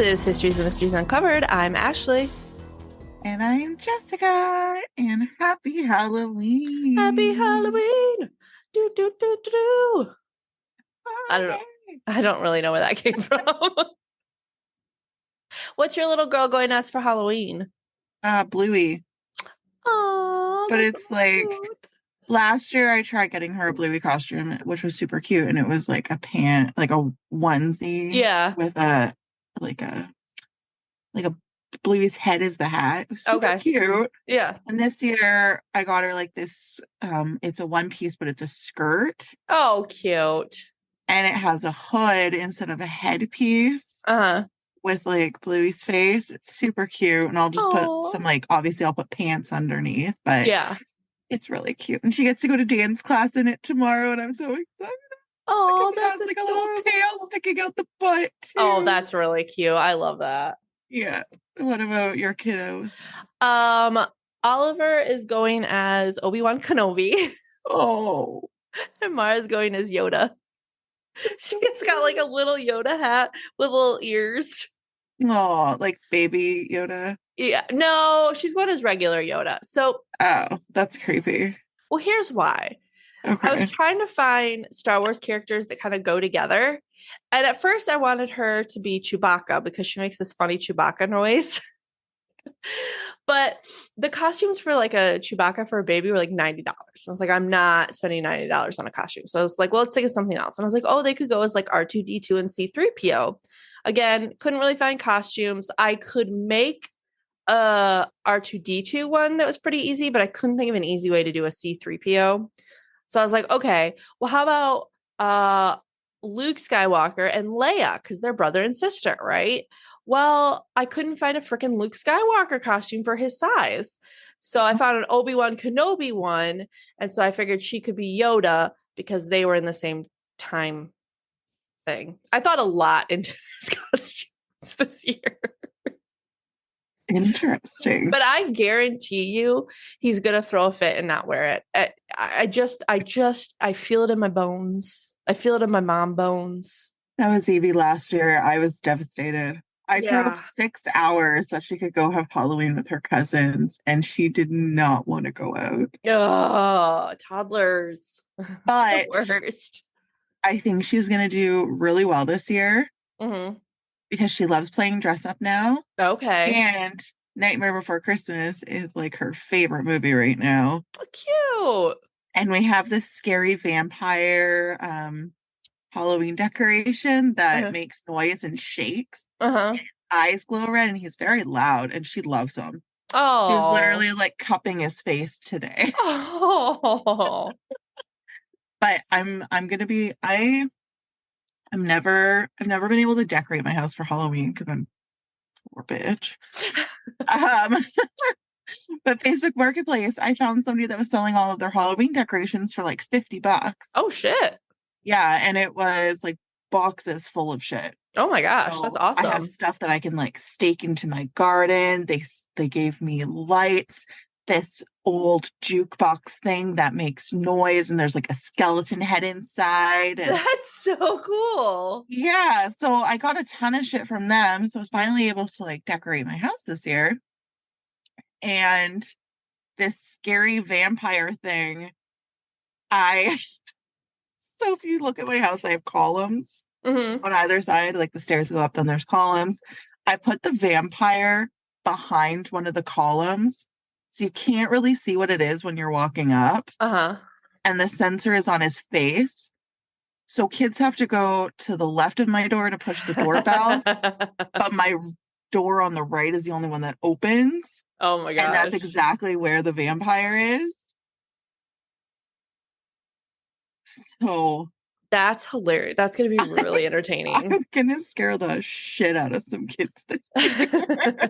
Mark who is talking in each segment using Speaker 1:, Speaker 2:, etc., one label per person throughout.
Speaker 1: is Histories and Mysteries Uncovered. I'm Ashley.
Speaker 2: And I'm Jessica. And happy Halloween.
Speaker 1: Happy Halloween. Do, do, do, do, do. I don't know. I don't really know where that came from. What's your little girl going as for Halloween?
Speaker 2: Bluey.
Speaker 1: Oh,
Speaker 2: but it's so like cute. Last year I tried getting her a Bluey costume, which was super cute, and it was like a onesie.
Speaker 1: Yeah.
Speaker 2: With a Bluey's head is the hat. It was super cute.
Speaker 1: Yeah.
Speaker 2: And this year I got her like this, it's a one piece, but it's a skirt.
Speaker 1: Oh, cute.
Speaker 2: And it has a hood instead of a headpiece. With like Bluey's face. It's super cute. And I'll just put some obviously I'll put pants underneath, but yeah, it's really cute. And she gets to go to dance class in it tomorrow, and I'm so excited.
Speaker 1: Oh,
Speaker 2: that's like a little tail sticking out the butt too.
Speaker 1: Oh, that's really cute. I love that.
Speaker 2: Yeah. What about your kiddos?
Speaker 1: Oliver is going as Obi-Wan Kenobi.
Speaker 2: Oh.
Speaker 1: And Mara's going as Yoda. She's got like a little Yoda hat with little ears.
Speaker 2: Oh, like baby Yoda?
Speaker 1: Yeah. No, she's going as regular Yoda. So.
Speaker 2: Oh, that's creepy.
Speaker 1: Well, here's why. Okay. I was trying to find Star Wars characters that kind of go together. And at first I wanted her to be Chewbacca because she makes this funny Chewbacca noise. But the costumes for like a Chewbacca for a baby were like $90. I was like, I'm not spending $90 on a costume. So I was like, well, let's think of something else. And I was like, oh, they could go as like R2-D2 and C-3PO. Again, couldn't really find costumes. I could make a R2-D2 one that was pretty easy, but I couldn't think of an easy way to do a C-3PO. So I was like, okay, well, how about Luke Skywalker and Leia, because they're brother and sister, right? Well, I couldn't find a freaking Luke Skywalker costume for his size. So I found an Obi-Wan Kenobi one. And so I figured she could be Yoda because they were in the same time thing. I thought a lot into his costumes this year.
Speaker 2: Interesting.
Speaker 1: But I guarantee you he's going to throw a fit and not wear it. I feel it in my bones. I feel it in my mom bones.
Speaker 2: That was Evie last year. I was devastated. I drove 6 hours that she could go have Halloween with her cousins, and she did not want to go out.
Speaker 1: Oh, toddlers.
Speaker 2: But
Speaker 1: the worst.
Speaker 2: I think she's going to do really well this year.
Speaker 1: Mm-hmm.
Speaker 2: Because she loves playing dress up now.
Speaker 1: Okay.
Speaker 2: And Nightmare Before Christmas is like her favorite movie right now.
Speaker 1: Cute.
Speaker 2: And we have this scary vampire Halloween decoration that makes noise and shakes. His eyes glow red, and he's very loud, and she loves him.
Speaker 1: Oh.
Speaker 2: He was literally like cupping his face today.
Speaker 1: Oh.
Speaker 2: But I've never been able to decorate my house for Halloween because I'm a poor bitch. But Facebook Marketplace, I found somebody that was selling all of their Halloween decorations for like $50.
Speaker 1: Oh shit.
Speaker 2: Yeah, and it was like boxes full of shit.
Speaker 1: Oh my gosh, so that's awesome.
Speaker 2: I have stuff that I can like stake into my garden. They gave me lights, this old jukebox thing that makes noise, and there's like a skeleton head inside. And
Speaker 1: that's so cool.
Speaker 2: Yeah, so I got a ton of shit from them. So I was finally able to like decorate my house this year. And this scary vampire thing, so if you look at my house, I have columns on either side, like the stairs go up, then there's columns. I put the vampire behind one of the columns, so you can't really see what it is when you're walking up. And the sensor is on his face. So kids have to go to the left of my door to push the doorbell, but my door on the right is the only one that opens.
Speaker 1: Oh my gosh.
Speaker 2: And that's exactly where the vampire is. So
Speaker 1: that's hilarious. That's going to be really entertaining.
Speaker 2: I'm going to scare the shit out of some kids this year.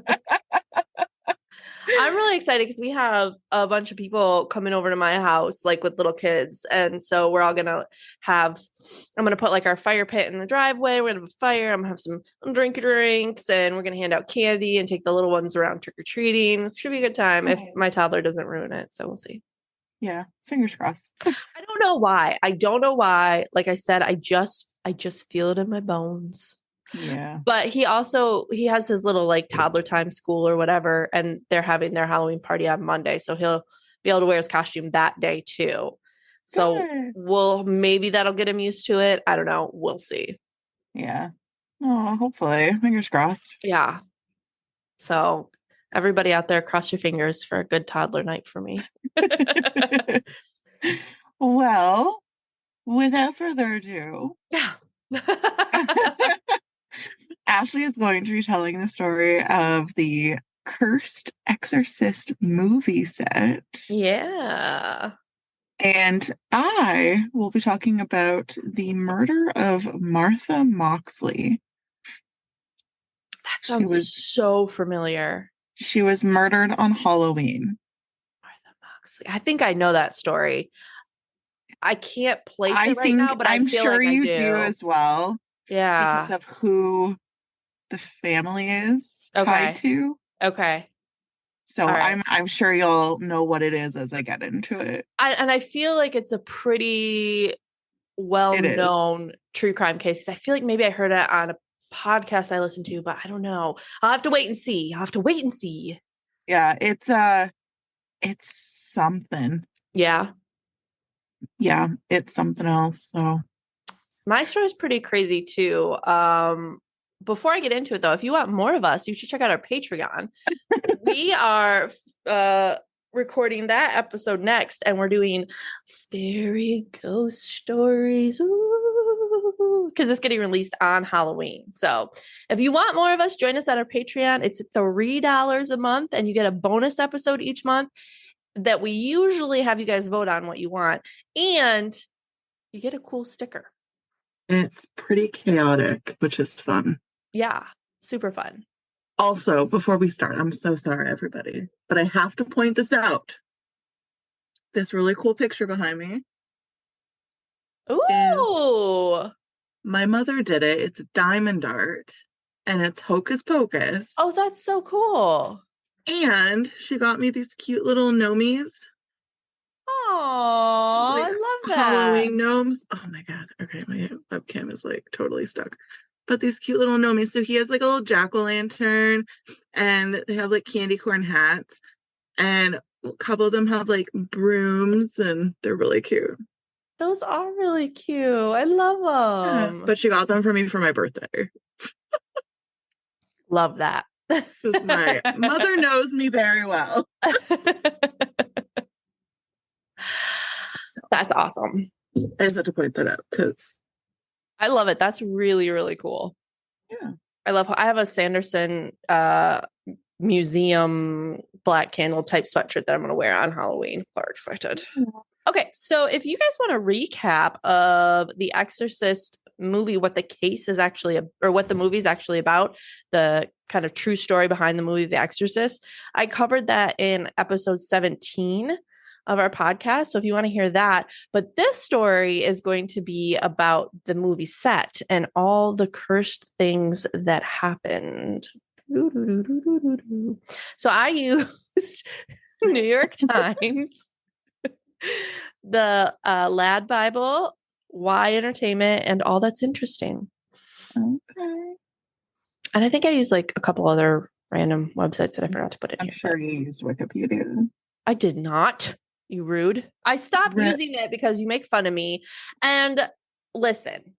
Speaker 1: I'm really excited because we have a bunch of people coming over to my house, like with little kids. And so we're all going to I'm going to put like our fire pit in the driveway. We're going to have a fire. I'm going to have some drinks, and we're going to hand out candy and take the little ones around trick-or-treating. It's going to be a good time if my toddler doesn't ruin it. So we'll see.
Speaker 2: Yeah. Fingers crossed.
Speaker 1: I don't know why. Like I said, I just feel it in my bones.
Speaker 2: Yeah.
Speaker 1: But he has his little like toddler time school or whatever, and they're having their Halloween party on Monday. So he'll be able to wear his costume that day too. So maybe that'll get him used to it. I don't know. We'll see.
Speaker 2: Yeah. Oh, hopefully. Fingers crossed.
Speaker 1: Yeah. So everybody out there, cross your fingers for a good toddler night for me.
Speaker 2: Well, without further ado.
Speaker 1: Yeah.
Speaker 2: Ashley is going to be telling the story of the cursed Exorcist movie set.
Speaker 1: Yeah.
Speaker 2: And I will be talking about the murder of Martha Moxley.
Speaker 1: That sounds so familiar.
Speaker 2: She was murdered on Halloween.
Speaker 1: Martha Moxley. I think I know that story. I can't place it right now, but I feel like I
Speaker 2: you do as well.
Speaker 1: Yeah.
Speaker 2: Because of who the family is tied to.
Speaker 1: Okay.
Speaker 2: So right. I'm sure you'll know what it is as I get into it.
Speaker 1: And I feel like it's a pretty well-known true crime case. I feel like maybe I heard it on a podcast I listened to, but I don't know. I'll have to wait and see.
Speaker 2: Yeah, it's something.
Speaker 1: Yeah.
Speaker 2: Yeah, it's something else. So
Speaker 1: my story is pretty crazy too. Before I get into it though, if you want more of us, you should check out our Patreon. We are recording that episode next, and we're doing scary ghost stories because it's getting released on Halloween. So if you want more of us, join us at our Patreon. It's $3 a month, and you get a bonus episode each month that we usually have you guys vote on what you want, and you get a cool sticker.
Speaker 2: And it's pretty chaotic, which is fun.
Speaker 1: Yeah, super fun.
Speaker 2: Also, before we start, I'm so sorry, everybody, but I have to point this out. This really cool picture behind me.
Speaker 1: Ooh!
Speaker 2: My mother did it. It's a diamond art, and it's Hocus Pocus.
Speaker 1: Oh, that's so cool.
Speaker 2: And she got me these cute little gnomies.
Speaker 1: Oh, like I love that.
Speaker 2: Halloween gnomes. Oh my God. Okay, my webcam is like totally stuck. But these cute little gnomies. So he has like a little jack-o'-lantern, and they have like candy corn hats, and a couple of them have like brooms, and they're really cute.
Speaker 1: Those are really cute. I love them.
Speaker 2: Yeah, but she got them for me for my birthday.
Speaker 1: Love that.
Speaker 2: My mother knows me very well.
Speaker 1: That's awesome.
Speaker 2: I just had to point that out because
Speaker 1: I love it. That's really, really cool.
Speaker 2: Yeah.
Speaker 1: I have a Sanderson museum black candle type sweatshirt that I'm going to wear on Halloween. Are excited. Okay, so if you guys want a recap of the Exorcist movie, what the case is actually, or what the movie is actually about, the kind of true story behind the movie The Exorcist, I covered that in episode 17 of our podcast. So if you want to hear that, but this story is going to be about the movie set and all the cursed things that happened. So I used New York Times, the Lad Bible, Y Entertainment, and All That's Interesting.
Speaker 2: Okay.
Speaker 1: And I think I used like a couple other random websites that I forgot to put in
Speaker 2: I'm
Speaker 1: here.
Speaker 2: sure you used Wikipedia.
Speaker 1: I did not. You rude. I stopped using it because you make fun of me. And listen.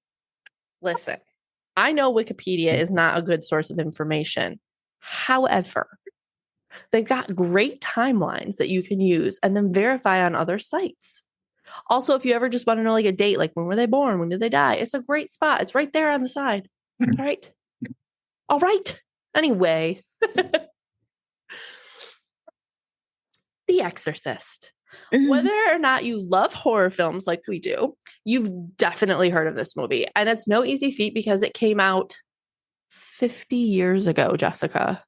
Speaker 1: I know Wikipedia is not a good source of information. However, they've got great timelines that you can use and then verify on other sites. Also, if you ever just want to know like a date, like when were they born? When did they die? It's a great spot. It's right there on the side. All right. Anyway. The Exorcist. Whether or not you love horror films like we do, you've definitely heard of this movie. And it's no easy feat because it came out 50 years ago, Jessica.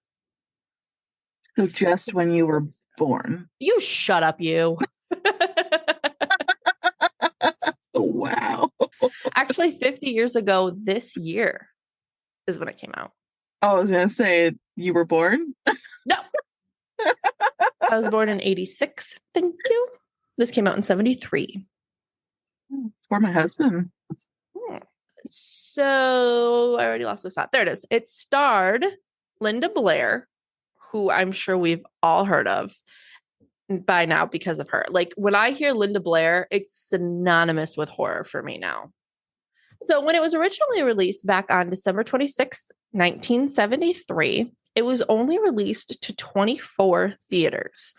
Speaker 2: So just when you were born.
Speaker 1: You shut up, you.
Speaker 2: Wow.
Speaker 1: Actually, 50 years ago this year is when it came out.
Speaker 2: I was going to say, you were born?
Speaker 1: No. I was born in 86. Thank you. This came out in 73.
Speaker 2: For my husband.
Speaker 1: So I already lost my spot. There it is. It starred Linda Blair, who I'm sure we've all heard of by now because of her. Like when I hear Linda Blair, it's synonymous with horror for me now. So when it was originally released back on December 26th, 1973, it was only released to 24 theaters.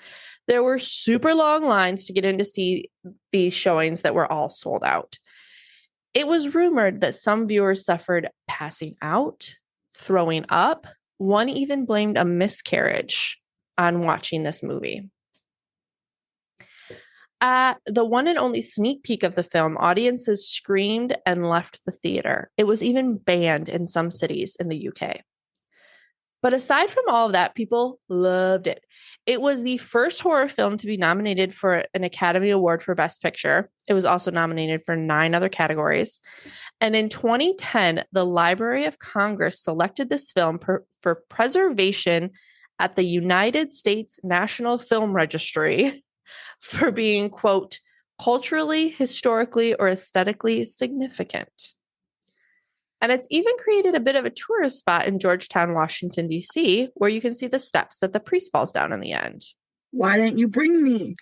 Speaker 1: There were super long lines to get in to see these showings that were all sold out. It was rumored that some viewers suffered passing out, throwing up. One even blamed a miscarriage on watching this movie. At the one and only sneak peek of the film, audiences screamed and left the theater. It was even banned in some cities in the UK. But aside from all of that, people loved it. It was the first horror film to be nominated for an Academy Award for Best Picture. It was also nominated for 9 other categories. And in 2010, the Library of Congress selected this film for preservation at the United States National Film Registry for being, quote, culturally, historically, or aesthetically significant. And it's even created a bit of a tourist spot in Georgetown, Washington, D.C., where you can see the steps that the priest falls down in the end.
Speaker 2: Why didn't you bring me?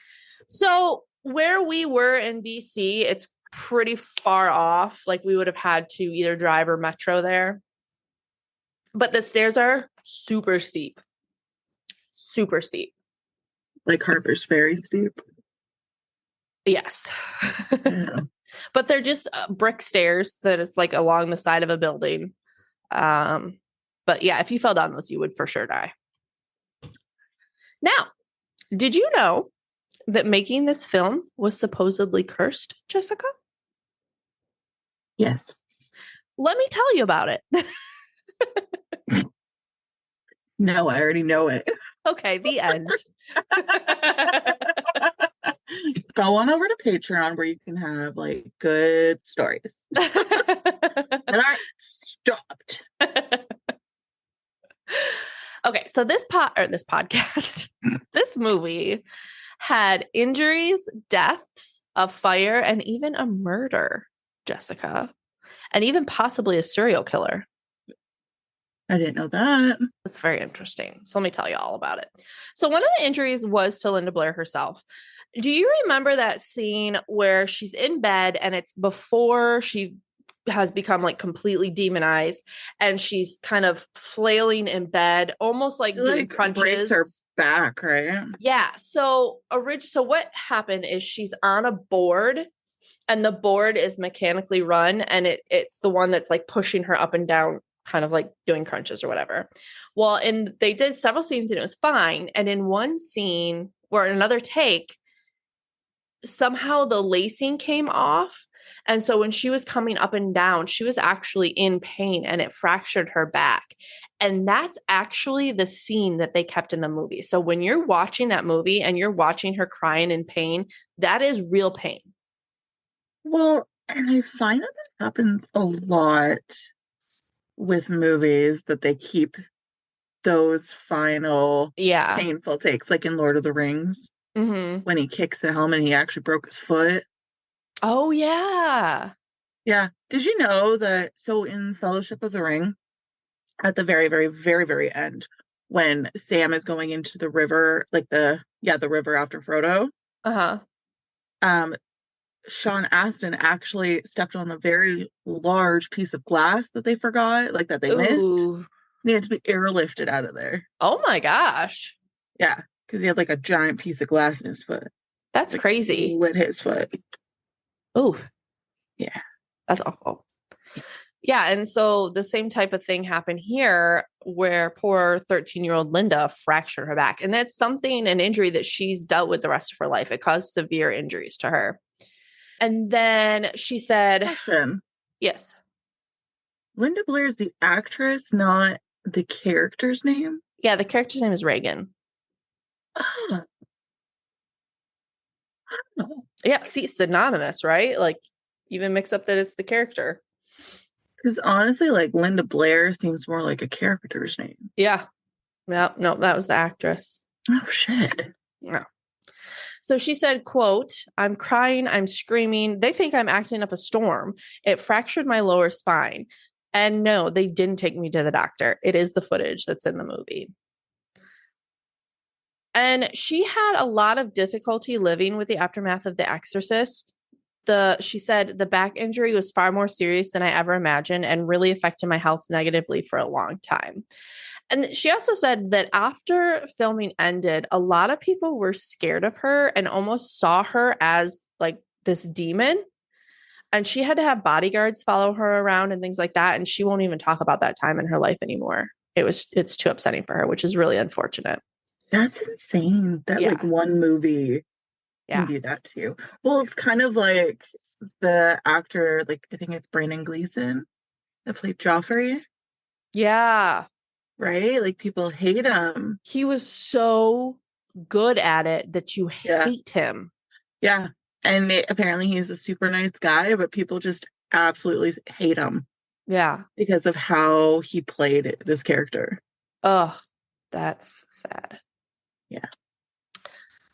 Speaker 1: So where we were in D.C., it's pretty far off. Like we would have had to either drive or metro there. But the stairs are super steep. Super steep.
Speaker 2: Like Harper's Ferry steep?
Speaker 1: Yes.
Speaker 2: Yeah.
Speaker 1: But they're just brick stairs that it's like along the side of a building. But yeah, if you fell down those, you would for sure die. Now, did you know that making this film was supposedly cursed, Jessica?
Speaker 2: Yes.
Speaker 1: Let me tell you about it.
Speaker 2: No, I already know it.
Speaker 1: Okay, the end.
Speaker 2: Go on over to Patreon where you can have like good stories that aren't stopped.
Speaker 1: Okay, so this podcast, this movie had injuries, deaths, a fire, and even a murder, Jessica, and even possibly a serial killer.
Speaker 2: I didn't know that.
Speaker 1: That's very interesting. So let me tell you all about it. So one of the injuries was to Linda Blair herself. Do you remember that scene where she's in bed and it's before she has become like completely demonized and she's kind of flailing in bed, almost like doing crunches?
Speaker 2: Breaks her back, right?
Speaker 1: Yeah. So what happened is she's on a board and the board is mechanically run and it's the one that's like pushing her up and down, kind of like doing crunches or whatever. Well, and they did several scenes and it was fine. And in one scene or another take, somehow the lacing came off. And so when she was coming up and down, she was actually in pain and it fractured her back. And that's actually the scene that they kept in the movie. So when you're watching that movie and you're watching her crying in pain, that is real pain.
Speaker 2: Well, and I find that happens a lot with movies, that they keep those final painful takes, like in Lord of the Rings.
Speaker 1: Mm-hmm.
Speaker 2: When he kicks the helmet, he actually broke his foot.
Speaker 1: Oh, yeah.
Speaker 2: Yeah. Did you know that? So in Fellowship of the Ring, at the very, very, very, very end, when Sam is going into the river, like the river after Frodo. Sean Astin actually stepped on a very large piece of glass that they forgot, like that they missed. Needed to be airlifted out of there.
Speaker 1: Oh my gosh.
Speaker 2: Yeah, because he had like a giant piece of glass in his foot.
Speaker 1: That's crazy.
Speaker 2: Lit his foot.
Speaker 1: Oh.
Speaker 2: Yeah.
Speaker 1: That's awful. Yeah, and so the same type of thing happened here where poor 13-year-old Linda fractured her back. And that's an injury that she's dealt with the rest of her life. It caused severe injuries to her. And then she said,
Speaker 2: Question.
Speaker 1: Yes.
Speaker 2: Linda Blair is the actress, not the character's name?
Speaker 1: Yeah, the character's name is Reagan.
Speaker 2: Oh.
Speaker 1: Yeah, see, synonymous, right? Like, even mix up that it's the character.
Speaker 2: Because honestly, like, Linda Blair seems more like a character's name.
Speaker 1: Yeah. No, that was the actress.
Speaker 2: Oh, shit.
Speaker 1: Yeah. So she said, quote, "I'm crying, I'm screaming. They think I'm acting up a storm. It fractured my lower spine. And no, they didn't take me to the doctor. It is the footage that's in the movie." And she had a lot of difficulty living with the aftermath of The Exorcist. She said the back injury was far more serious than I ever imagined and really affected my health negatively for a long time. And she also said that after filming ended, a lot of people were scared of her and almost saw her as like this demon. And she had to have bodyguards follow her around and things like that. And she won't even talk about that time in her life anymore. It's too upsetting for her, which is really unfortunate.
Speaker 2: That's insane that like one movie can do that to you. Well, it's kind of like the actor, like I think it's Brandon Gleeson that played Joffrey.
Speaker 1: Yeah.
Speaker 2: Right? Like people hate him.
Speaker 1: He was so good at it that you hate him.
Speaker 2: Yeah. And apparently he's a super nice guy, but people just absolutely hate him.
Speaker 1: Yeah.
Speaker 2: Because of how he played this character.
Speaker 1: Oh, that's sad.
Speaker 2: Yeah.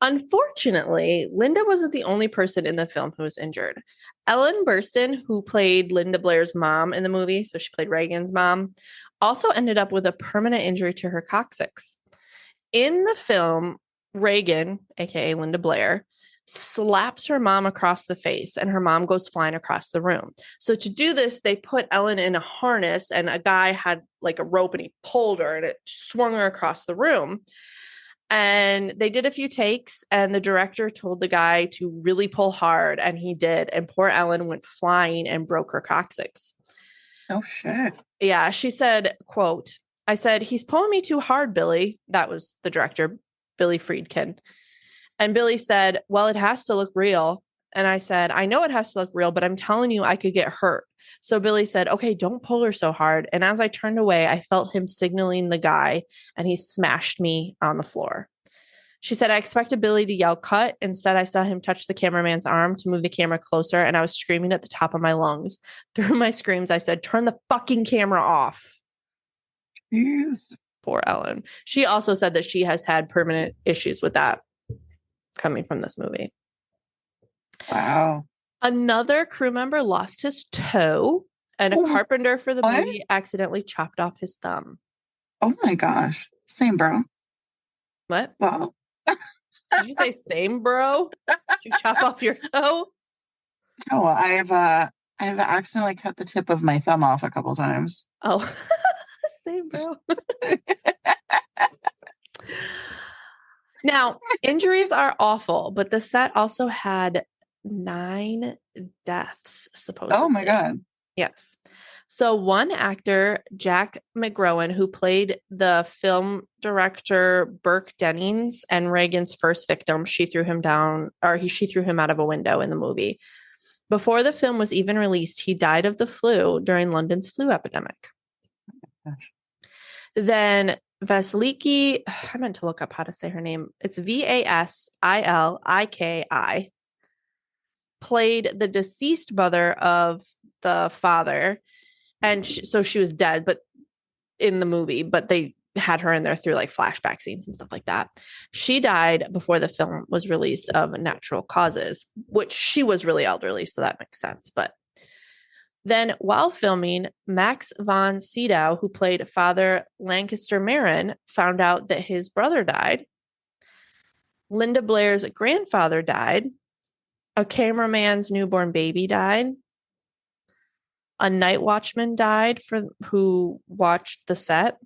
Speaker 1: Unfortunately, Linda wasn't the only person in the film who was injured. Ellen Burstyn, who played Linda Blair's mom in the movie, so she played Reagan's mom, also ended up with a permanent injury to her coccyx. In the film, Reagan, aka Linda Blair, slaps her mom across the face and her mom goes flying across the room. So to do this, they put Ellen in a harness and a guy had like a rope and he pulled her and it swung her across the room. And they did a few takes and the director told the guy to really pull hard and he did. And poor Ellen went flying and broke her coccyx.
Speaker 2: Oh, shit.
Speaker 1: Yeah, she said, quote, "I said, he's pulling me too hard, Billy." That was the director, Billy Friedkin. And Billy said, "Well, it has to look real." And I said, "I know it has to look real, but I'm telling you, I could get hurt." So Billy said, "Okay, don't pull her so hard." And as I turned away, I felt him signaling the guy and he smashed me on the floor. She said, "I expected Billy to yell cut. Instead, I saw him touch the cameraman's arm to move the camera closer, and I was screaming at the top of my lungs. Through my screams, I said, 'Turn the fucking camera off.'"
Speaker 2: Jeez.
Speaker 1: Poor Ellen. She also said that she has had permanent issues with that coming from this movie.
Speaker 2: Wow.
Speaker 1: Another crew member lost his toe, and a carpenter for the movie accidentally chopped off his thumb.
Speaker 2: Oh my gosh. Same, bro.
Speaker 1: What?
Speaker 2: Wow.
Speaker 1: Did you say same, bro? Did you chop off your toe?
Speaker 2: Oh, I've accidentally cut the tip of my thumb off a couple times.
Speaker 1: Oh, same, bro. Now, injuries are awful, but the set also had 9 deaths, supposedly.
Speaker 2: Oh my God.
Speaker 1: Yes. So one actor, Jack McGrowan, who played the film director Burke Dennings and Reagan's first victim, she threw him out of a window in the movie. Before the film was even released, he died of the flu during London's flu epidemic. Oh then Vasiliki, I meant to look up how to say her name. It's Vasiliki, played the deceased mother of the father. And so she was dead, but in the movie, but they had her in there through like flashback scenes and stuff like that. She died before the film was released of natural causes, which she was really elderly, so that makes sense. But then while filming, Max von Sydow, who played Father Lancaster Marin, found out that his brother died. Linda Blair's grandfather died. A cameraman's newborn baby died. A night watchman died who watched the set.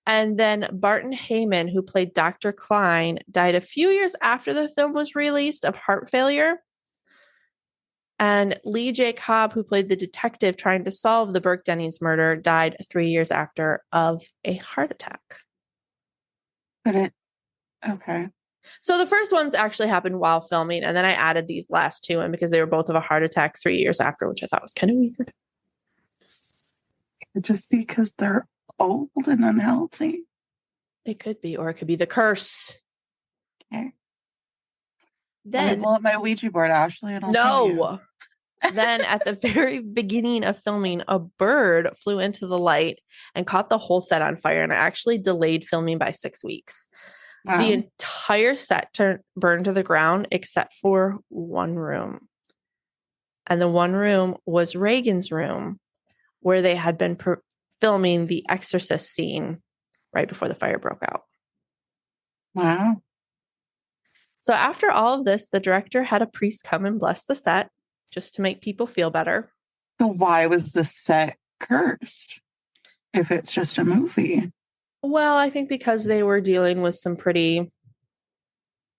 Speaker 1: And then Barton Heyman, who played Dr. Klein, died a few years after the film was released of heart failure. And Lee J. Cobb, who played the detective trying to solve the Burke Dennings murder, died 3 years after of a heart attack.
Speaker 2: Okay.
Speaker 1: So the first ones actually happened while filming, and then I added these last two in because they were both of a heart attack 3 years after, which I thought was kind of weird.
Speaker 2: Just because they're old and unhealthy?
Speaker 1: It could be, or it could be the curse.
Speaker 2: Okay.
Speaker 1: Then
Speaker 2: let me pull up my Ouija board, Ashley, and I'll tell you.
Speaker 1: Then at the very beginning of filming, a bird flew into the light and caught the whole set on fire, and it actually delayed filming by 6 weeks. The entire set burned to the ground except for one room. And the one room was Reagan's room, where they had been filming the Exorcist scene right before the fire broke out.
Speaker 2: Wow.
Speaker 1: So after all of this, the director had a priest come and bless the set just to make people feel better.
Speaker 2: So why was the set cursed if it's just a movie?
Speaker 1: Well, I think because they were dealing with some pretty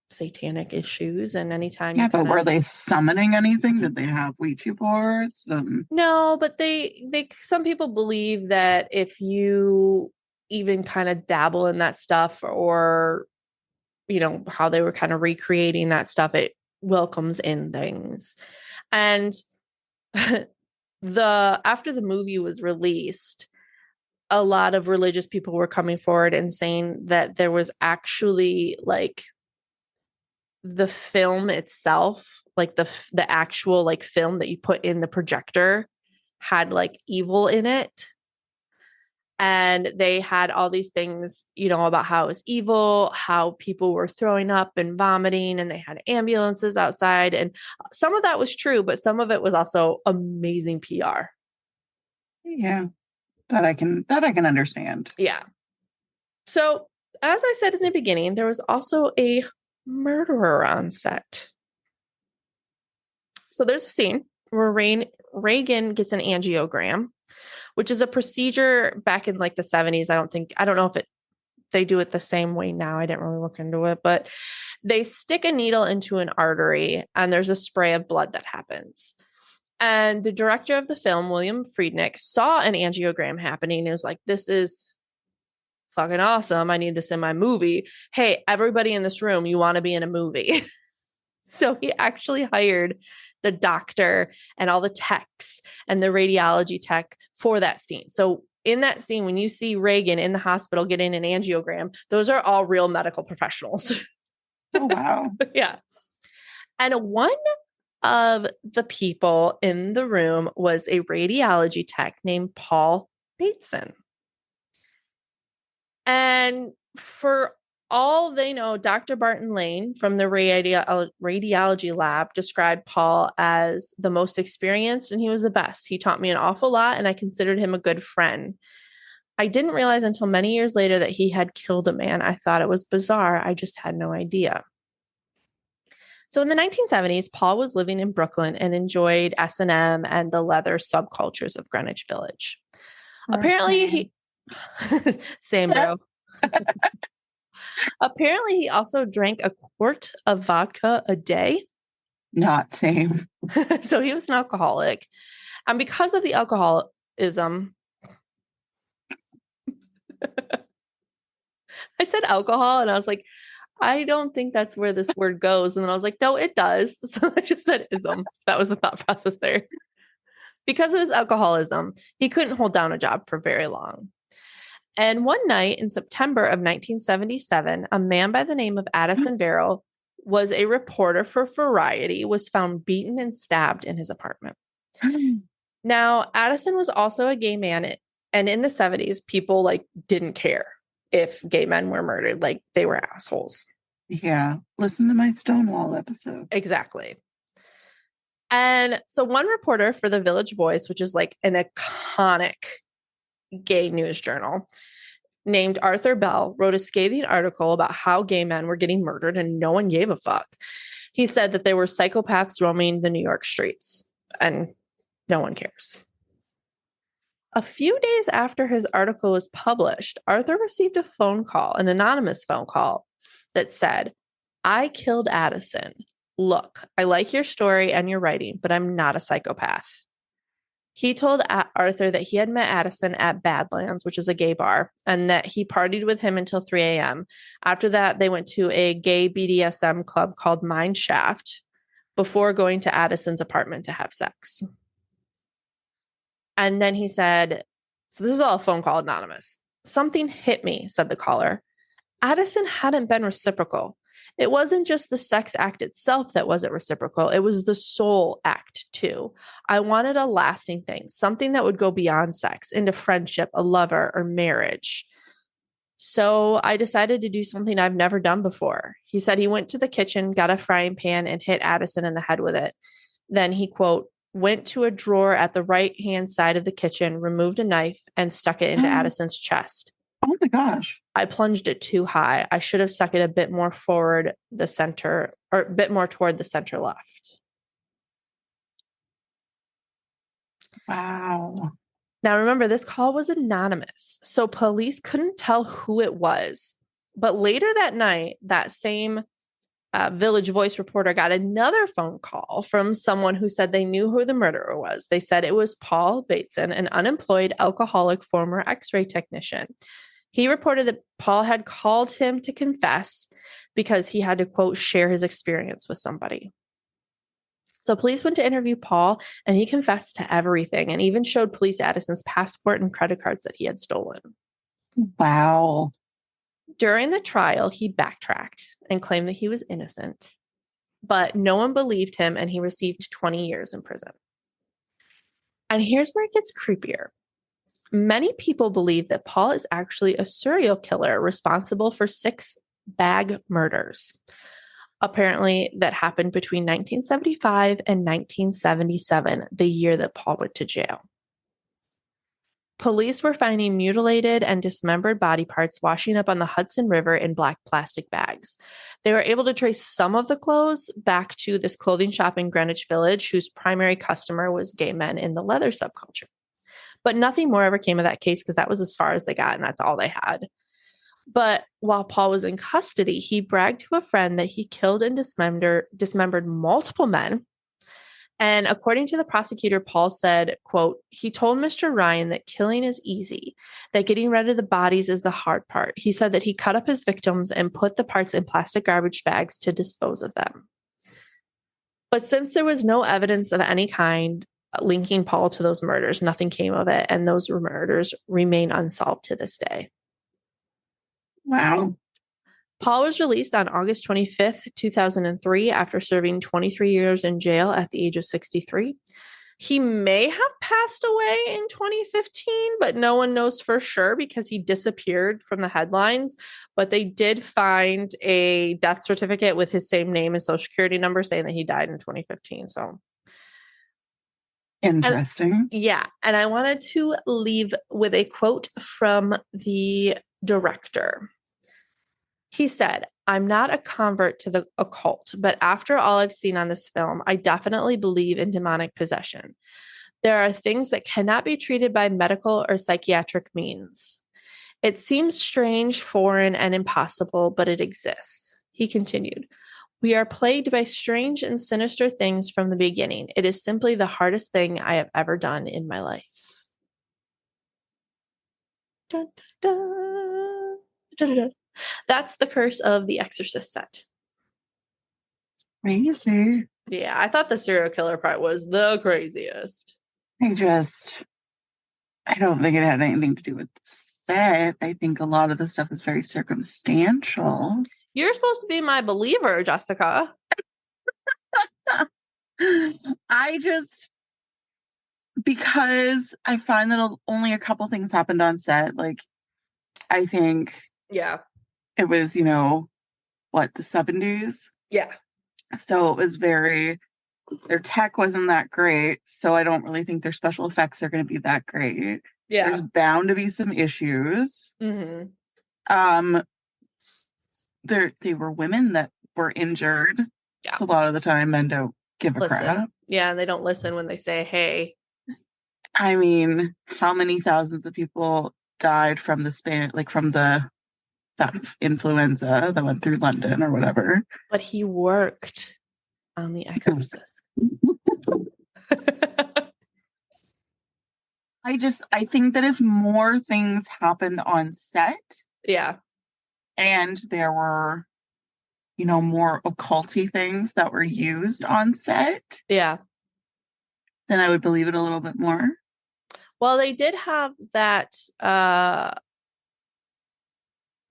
Speaker 1: satanic issues, and anytime
Speaker 2: but were they summoning anything? Did they have Ouija boards?
Speaker 1: No, but they some people believe that if you even kind of dabble in that stuff, or how they were kind of recreating that stuff, it welcomes in things. And after the movie was released, a lot of religious people were coming forward and saying that there was actually like the film itself, like the actual like film that you put in the projector, had like evil in it. And they had all these things, about how it was evil, how people were throwing up and vomiting, and they had ambulances outside. And some of that was true, but some of it was also amazing PR.
Speaker 2: Yeah, that I can understand.
Speaker 1: Yeah. So, as I said in the beginning, there was also a murderer on set. So there's a scene where Reagan gets an angiogram, which is a procedure back in like the 70s. I don't know if they do it the same way now. I didn't really look into it, but they stick a needle into an artery and there's a spray of blood that happens. And the director of the film, William Friednick, saw an angiogram happening and was like, this is fucking awesome. I need this in my movie. Hey, everybody in this room, you want to be in a movie. So he actually hired the doctor and all the techs and the radiology tech for that scene. So in that scene, when you see Reagan in the hospital getting an angiogram, those are all real medical professionals.
Speaker 2: Oh, wow.
Speaker 1: Yeah. And one of the people in the room was a radiology tech named Paul Bateson. And for all they know, Dr. Barton Lane from the radiology lab described Paul as the most experienced, and he was the best. He taught me an awful lot, and I considered him a good friend. I didn't realize until many years later that he had killed a man. I thought it was bizarre. I just had no idea. So in the 1970s, Paul was living in Brooklyn and enjoyed S&M and the leather subcultures of Greenwich Village. Apparently, same, bro. Apparently, he also drank a quart of vodka a day.
Speaker 2: Not same.
Speaker 1: So he was an alcoholic. And because of the alcoholism, I said alcohol and I was like, I don't think that's where this word goes. And then I was like, no, it does. So I just said ism. So that was the thought process there. Because of his alcoholism, he couldn't hold down a job for very long. And one night in September of 1977, a man by the name of Addison Verrill was a reporter for Variety, was found beaten and stabbed in his apartment. Now, Addison was also a gay man. And in the 70s, people didn't care if gay men were murdered. They were assholes.
Speaker 2: Yeah. Listen to my Stonewall episode.
Speaker 1: Exactly. And so one reporter for the Village Voice, which is an iconic gay news journal, named Arthur Bell, wrote a scathing article about how gay men were getting murdered and no one gave a fuck. He said that there were psychopaths roaming the New York streets and no one cares. A few days after his article was published, Arthur received a phone call, an anonymous phone call that said, "I killed Addison. Look, I like your story and your writing, but I'm not a psychopath." He told Arthur that he had met Addison at Badlands, which is a gay bar, and that he partied with him until 3 a.m. After that, they went to a gay BDSM club called Mine Shaft before going to Addison's apartment to have sex. And then he said, so this is all a phone call, anonymous. "Something hit me," said the caller. Addison hadn't been reciprocal. It wasn't just the sex act itself that wasn't reciprocal. It was the soul act too. I wanted a lasting thing, something that would go beyond sex, into friendship, a lover, or marriage. So I decided to do something I've never done before. He said he went to the kitchen, got a frying pan, and hit Addison in the head with it. Then he, quote, went to a drawer at the right-hand side of the kitchen, removed a knife, and stuck it into Addison's chest.
Speaker 2: Oh my gosh.
Speaker 1: I plunged it too high. I should have stuck it a bit more forward the center, or a bit more toward the center left.
Speaker 2: Wow.
Speaker 1: Now, remember, this call was anonymous, so police couldn't tell who it was. But later that night, that same Village Voice reporter got another phone call from someone who said they knew who the murderer was. They said it was Paul Bateson, an unemployed alcoholic former X-ray technician. He reported that Paul had called him to confess because he had to, quote, share his experience with somebody. So police went to interview Paul, and he confessed to everything and even showed police Addison's passport and credit cards that he had stolen.
Speaker 2: Wow.
Speaker 1: During the trial, he backtracked and claimed that he was innocent, but no one believed him, and he received 20 years in prison. And here's where it gets creepier. Many people believe that Paul is actually a serial killer responsible for 6 bag murders, apparently that happened between 1975 and 1977, the year that Paul went to jail. Police were finding mutilated and dismembered body parts washing up on the Hudson River in black plastic bags. They were able to trace some of the clothes back to this clothing shop in Greenwich Village, whose primary customer was gay men in the leather subculture. But nothing more ever came of that case because that was as far as they got, and that's all they had. But while Paul was in custody, he bragged to a friend that he killed and dismembered multiple men. And according to the prosecutor, Paul said, quote, he told Mr. Ryan that killing is easy, that getting rid of the bodies is the hard part. He said that he cut up his victims and put the parts in plastic garbage bags to dispose of them. But since there was no evidence of any kind linking Paul to those murders, nothing came of it. And those murders remain unsolved to this day.
Speaker 2: Wow.
Speaker 1: Paul was released on August 25th, 2003, after serving 23 years in jail at the age of 63. He may have passed away in 2015, but no one knows for sure because he disappeared from the headlines. But they did find a death certificate with his same name and social security number saying that he died in 2015. So
Speaker 2: interesting.
Speaker 1: And I wanted to leave with a quote from the director. He said, I'm not a convert to the occult, but after all I've seen on this film, I definitely believe in demonic possession. There are things that cannot be treated by medical or psychiatric means. It seems strange, foreign, and impossible, but it exists. He continued, we are plagued by strange and sinister things from the beginning. It is simply the hardest thing I have ever done in my life. Dun, dun, dun. Dun, dun, dun. That's the curse of the Exorcist set.
Speaker 2: Crazy.
Speaker 1: Yeah, I thought the serial killer part was the craziest.
Speaker 2: I don't think it had anything to do with the set. I think a lot of the stuff is very circumstantial.
Speaker 1: You're supposed to be my believer, Jessica.
Speaker 2: Because I find that only a couple things happened on set. Like, I think it was, the 70s?
Speaker 1: Yeah.
Speaker 2: So it was their tech wasn't that great. So I don't really think their special effects are going to be that great. Yeah. There's bound to be some issues.
Speaker 1: Mm-hmm.
Speaker 2: They were women that were injured. Yeah. So a lot of the time men don't give a crap.
Speaker 1: Yeah, and they don't listen when they say, hey.
Speaker 2: I mean, how many thousands of people died from that influenza that went through London or whatever?
Speaker 1: But he worked on The Exorcist.
Speaker 2: I think that if more things happened on set.
Speaker 1: Yeah.
Speaker 2: And there were, more occulty things that were used on set.
Speaker 1: Yeah.
Speaker 2: Then I would believe it a little bit more.
Speaker 1: Well, they did have that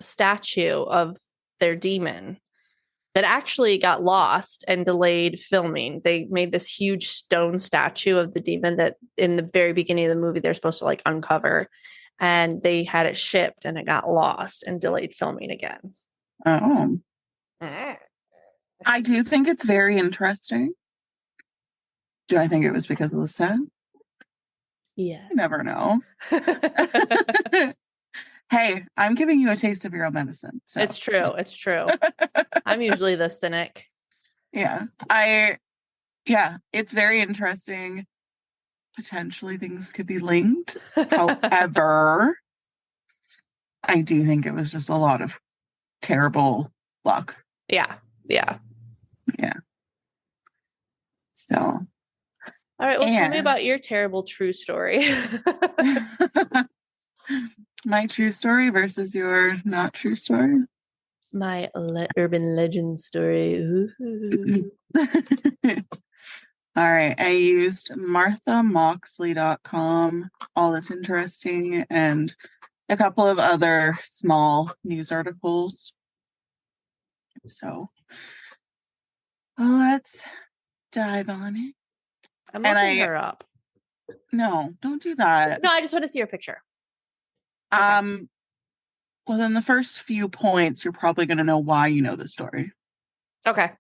Speaker 1: statue of their demon that actually got lost and delayed filming. They made this huge stone statue of the demon that in the very beginning of the movie they're supposed to uncover. and they had it shipped and it got lost and delayed filming again.
Speaker 2: Oh. I do think it's very interesting. Do I think it was because of the set?
Speaker 1: Yes.
Speaker 2: You never know. Hey, I'm giving you a taste of your own medicine. So.
Speaker 1: It's true. It's true. I'm usually the cynic.
Speaker 2: Yeah. It's very interesting. Potentially things could be linked. However, I do think it was just a lot of terrible luck.
Speaker 1: Yeah. Yeah.
Speaker 2: Yeah. So. All
Speaker 1: right. Well, tell me about your terrible true story.
Speaker 2: My true story versus your not true story.
Speaker 1: My urban legend story.
Speaker 2: All right. I used marthamoxley.com, all that's interesting, and a couple of other small news articles. So let's dive on it.
Speaker 1: I'm looking her up.
Speaker 2: No, don't do that.
Speaker 1: No, I just want to see her picture.
Speaker 2: Okay. Within the first few points, you're probably going to know why you know the story.
Speaker 1: Okay.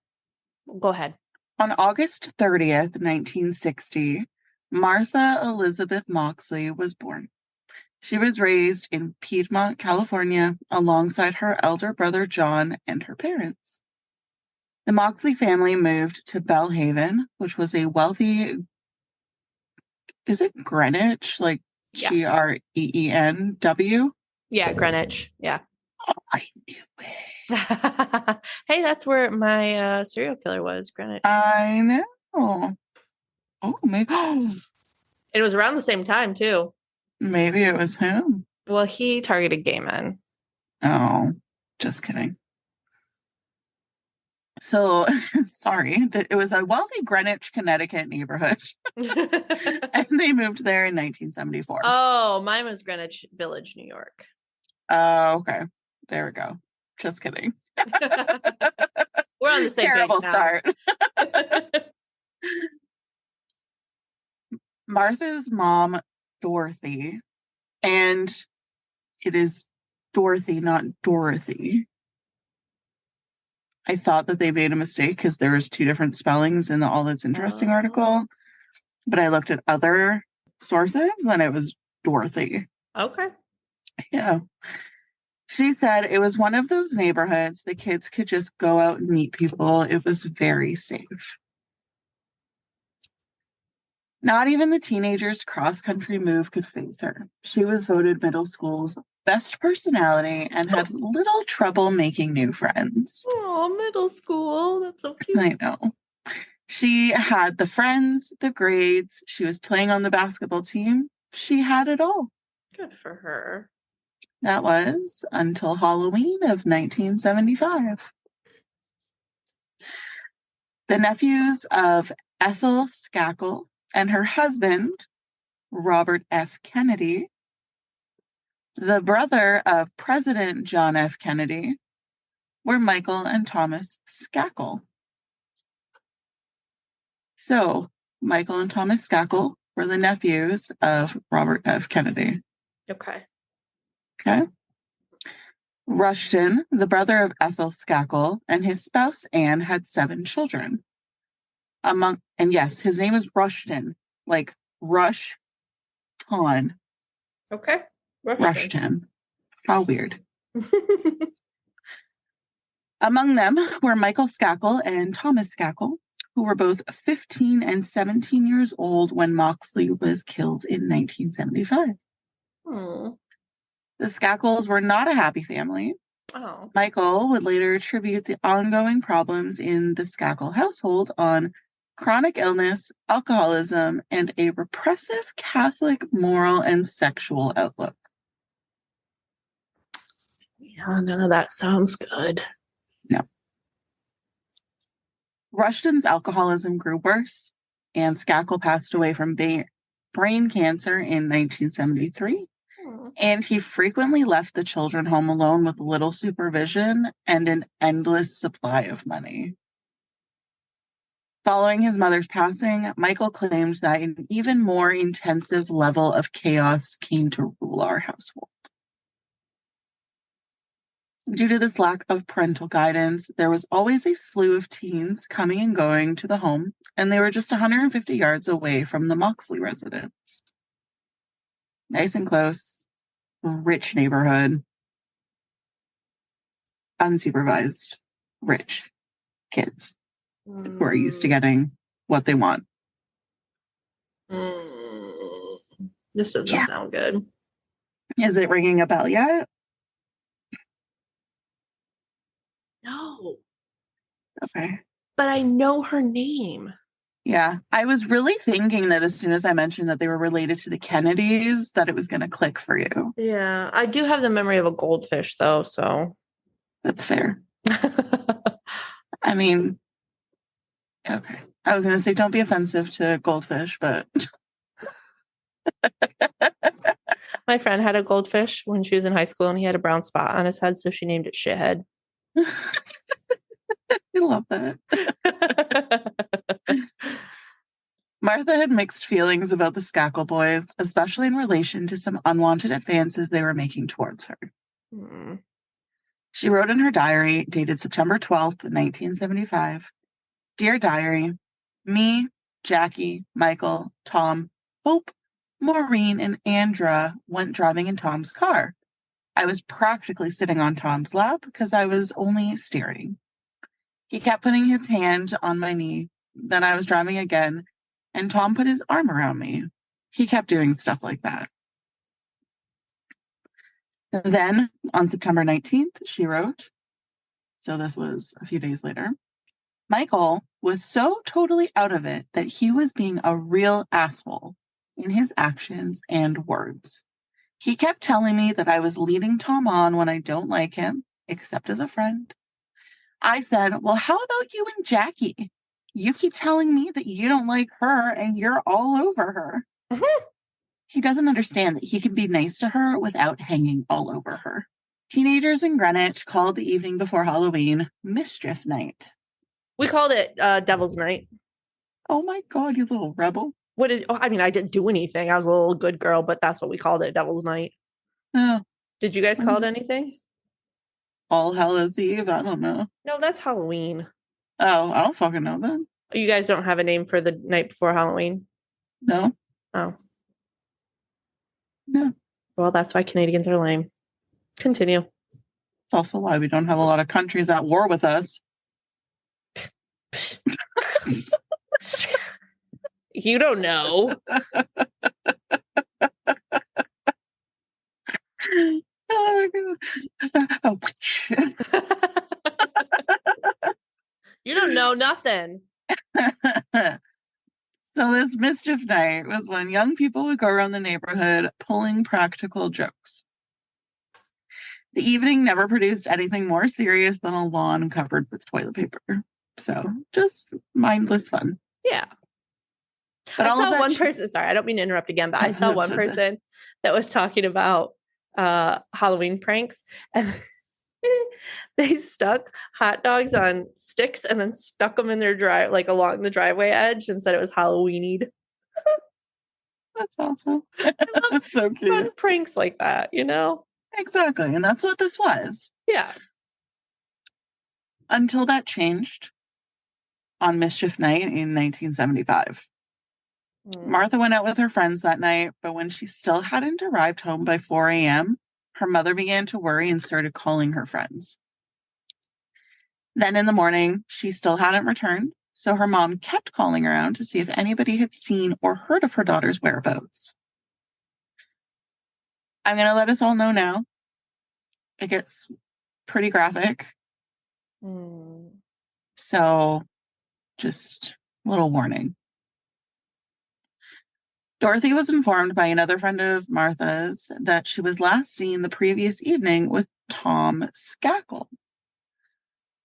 Speaker 1: Go ahead.
Speaker 2: On August 30th, 1960, Martha Elizabeth Moxley was born. She was raised in Piedmont, California, alongside her elder brother John and her parents. The Moxley family moved to Belhaven, which was a wealthy, is it Greenwich? Like Greenw?
Speaker 1: Yeah, Greenwich. Yeah.
Speaker 2: Oh, I knew it.
Speaker 1: Hey, that's where my serial killer was, Greenwich.
Speaker 2: I know. Oh, maybe.
Speaker 1: It was around the same time, too.
Speaker 2: Maybe it was him.
Speaker 1: Well, he targeted gay men.
Speaker 2: Oh, just kidding. So, sorry, it was a wealthy Greenwich, Connecticut neighborhood. And they moved there in 1974.
Speaker 1: Oh, mine was Greenwich Village, New York.
Speaker 2: Oh, okay. There we go. Just kidding.
Speaker 1: We're on the same
Speaker 2: Terrible
Speaker 1: page now.
Speaker 2: start. Martha's mom, Dorothy, and it is Dorothy, not Dorothy. I thought that they made a mistake because there was 2 different spellings in the All That's Interesting article, but I looked at other sources and it was Dorothy.
Speaker 1: Okay.
Speaker 2: Yeah. She said it was one of those neighborhoods the kids could just go out and meet people. It was very safe. Not even the teenagers' cross-country move could faze her. She was voted middle school's best personality and had little trouble making new friends.
Speaker 1: Oh, middle school. That's so cute.
Speaker 2: I know. She had the friends, the grades. She was playing on the basketball team. She had it all.
Speaker 1: Good for her.
Speaker 2: That was until Halloween of 1975. The nephews of Ethel Skakel and her husband, Robert F. Kennedy, the brother of President John F. Kennedy, were Michael and Thomas Skakel. So, Michael and Thomas Skakel were the nephews of Robert F. Kennedy.
Speaker 1: Okay.
Speaker 2: Rushton, the brother of Ethel Skakel, and his spouse Anne had 7 children. And yes, his name is Rushton, like Rush Ton.
Speaker 1: Okay.
Speaker 2: Rushton. How weird. Among them were Michael Skakel and Thomas Skakel, who were both 15 and 17 years old when Moxley was killed in 1975. The Skakels were not a happy family.
Speaker 1: Oh.
Speaker 2: Michael would later attribute the ongoing problems in the Skakel household on chronic illness, alcoholism, and a repressive Catholic moral and sexual outlook.
Speaker 1: Yeah, none of that sounds good.
Speaker 2: No. Rushton's alcoholism grew worse, and Skakel passed away from brain cancer in 1973. And he frequently left the children home alone with little supervision and an endless supply of money. Following his mother's passing, Michael claimed that an even more intensive level of chaos came to rule our household. Due to this lack of parental guidance, there was always a slew of teens coming and going to the home, and they were just 150 yards away from the Moxley residence. Nice and close, rich neighborhood, unsupervised, rich kids who are used to getting what they want.
Speaker 1: This doesn't sound good.
Speaker 2: Is it ringing a bell yet?
Speaker 1: No.
Speaker 2: Okay.
Speaker 1: But I know her name.
Speaker 2: Yeah. I was really thinking that as soon as I mentioned that they were related to the Kennedys, that it was going to click for you.
Speaker 1: Yeah. I do have the memory of a goldfish, though, so.
Speaker 2: That's fair. I mean, okay. I was going to say don't be offensive to goldfish, but...
Speaker 1: My friend had a goldfish when she was in high school, and he had a brown spot on his head, so she named it Shithead.
Speaker 2: I love that. Martha had mixed feelings about the Skakel boys, especially in relation to some unwanted advances they were making towards her. She wrote in her diary, dated September 12th, 1975, "Dear Diary, me, Jackie, Michael, Tom, Hope, Maureen, and Andra went driving in Tom's car. I was practically sitting on Tom's lap because I was only staring. He kept putting his hand on my knee. Then I was driving again, and Tom put his arm around me. He kept doing stuff like that." Then, on September 19th, she wrote, so this was a few days later, "Michael was so totally out of it that he was being a real asshole in his actions and words. He kept telling me that I was leading Tom on when I don't like him, except as a friend. I said, well, how about you and Jackie? You keep telling me that you don't like her and you're all over her. He doesn't understand that he can be nice to her without hanging all over her." Teenagers in Greenwich called the evening before Halloween Mischief Night.
Speaker 1: We called it Devil's Night.
Speaker 2: Oh my God, you little rebel.
Speaker 1: I didn't do anything. I was a little good girl, but that's what we called it, Devil's Night.
Speaker 2: Oh.
Speaker 1: Did you guys call it anything?
Speaker 2: All Hallows Eve? I don't know.
Speaker 1: No, that's Halloween.
Speaker 2: Oh, I don't fucking know then.
Speaker 1: You guys don't have a name for the night before Halloween?
Speaker 2: No.
Speaker 1: Oh.
Speaker 2: No.
Speaker 1: Well, that's why Canadians are lame. Continue.
Speaker 2: It's also why we don't have a lot of countries at war with us.
Speaker 1: You don't know.
Speaker 2: Oh my God.
Speaker 1: You don't know nothing.
Speaker 2: So this Mischief Night was when young people would go around the neighborhood pulling practical jokes. The evening never produced anything more serious than a lawn covered with toilet paper. So just mindless fun.
Speaker 1: Yeah. But I saw one person, sorry, I don't mean to interrupt again, but I saw one person that was talking about Halloween pranks, and they stuck hot dogs on sticks and then stuck them in their along the driveway edge and said it was Halloweenied.
Speaker 2: That's awesome. That's so cute.
Speaker 1: Fun pranks like that, you know?
Speaker 2: Exactly. And that's what this was.
Speaker 1: Yeah.
Speaker 2: Until that changed on Mischief Night in 1975. Martha went out with her friends that night, but when she still hadn't arrived home by 4 a.m., her mother began to worry and started calling her friends. Then in the morning, she still hadn't returned, so her mom kept calling around to see if anybody had seen or heard of her daughter's whereabouts. I'm going to let us all know now. It gets pretty graphic. So just a little warning. Dorothy was informed by another friend of Martha's that she was last seen the previous evening with Tom Skakel.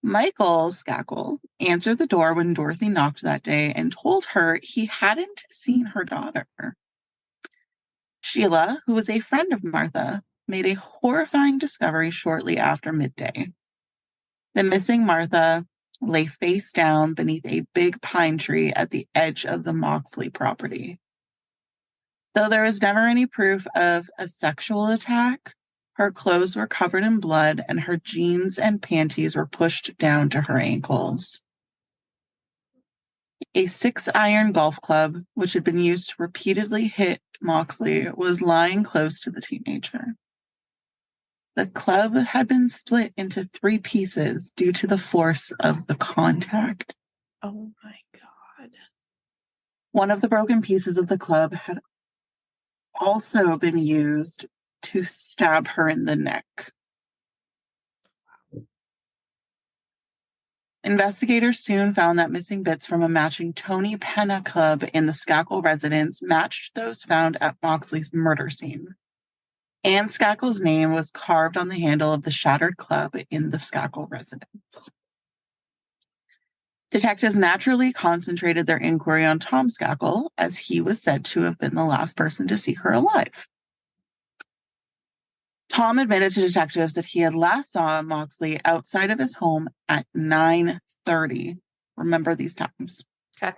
Speaker 2: Michael Skakel answered the door when Dorothy knocked that day and told her he hadn't seen her daughter. Sheila, who was a friend of Martha, made a horrifying discovery shortly after midday. The missing Martha lay face down beneath a big pine tree at the edge of the Moxley property. Though there was never any proof of a sexual attack, her clothes were covered in blood and her jeans and panties were pushed down to her ankles. A 6-iron golf club, which had been used to repeatedly hit Moxley, was lying close to the teenager. The club had been split into 3 pieces due to the force of the contact.
Speaker 1: Oh my God.
Speaker 2: One of the broken pieces of the club had also been used to stab her in the neck. Investigators soon found that missing bits from a matching Tony Penna club in the Skakel residence matched those found at Moxley's murder scene. Anne Skakel's name was carved on the handle of the shattered club in the Skakel residence. Detectives naturally concentrated their inquiry on Tom Skakel, as he was said to have been the last person to see her alive. Tom admitted to detectives that he had last saw Moxley outside of his home at 9:30. Remember these times.
Speaker 1: Okay.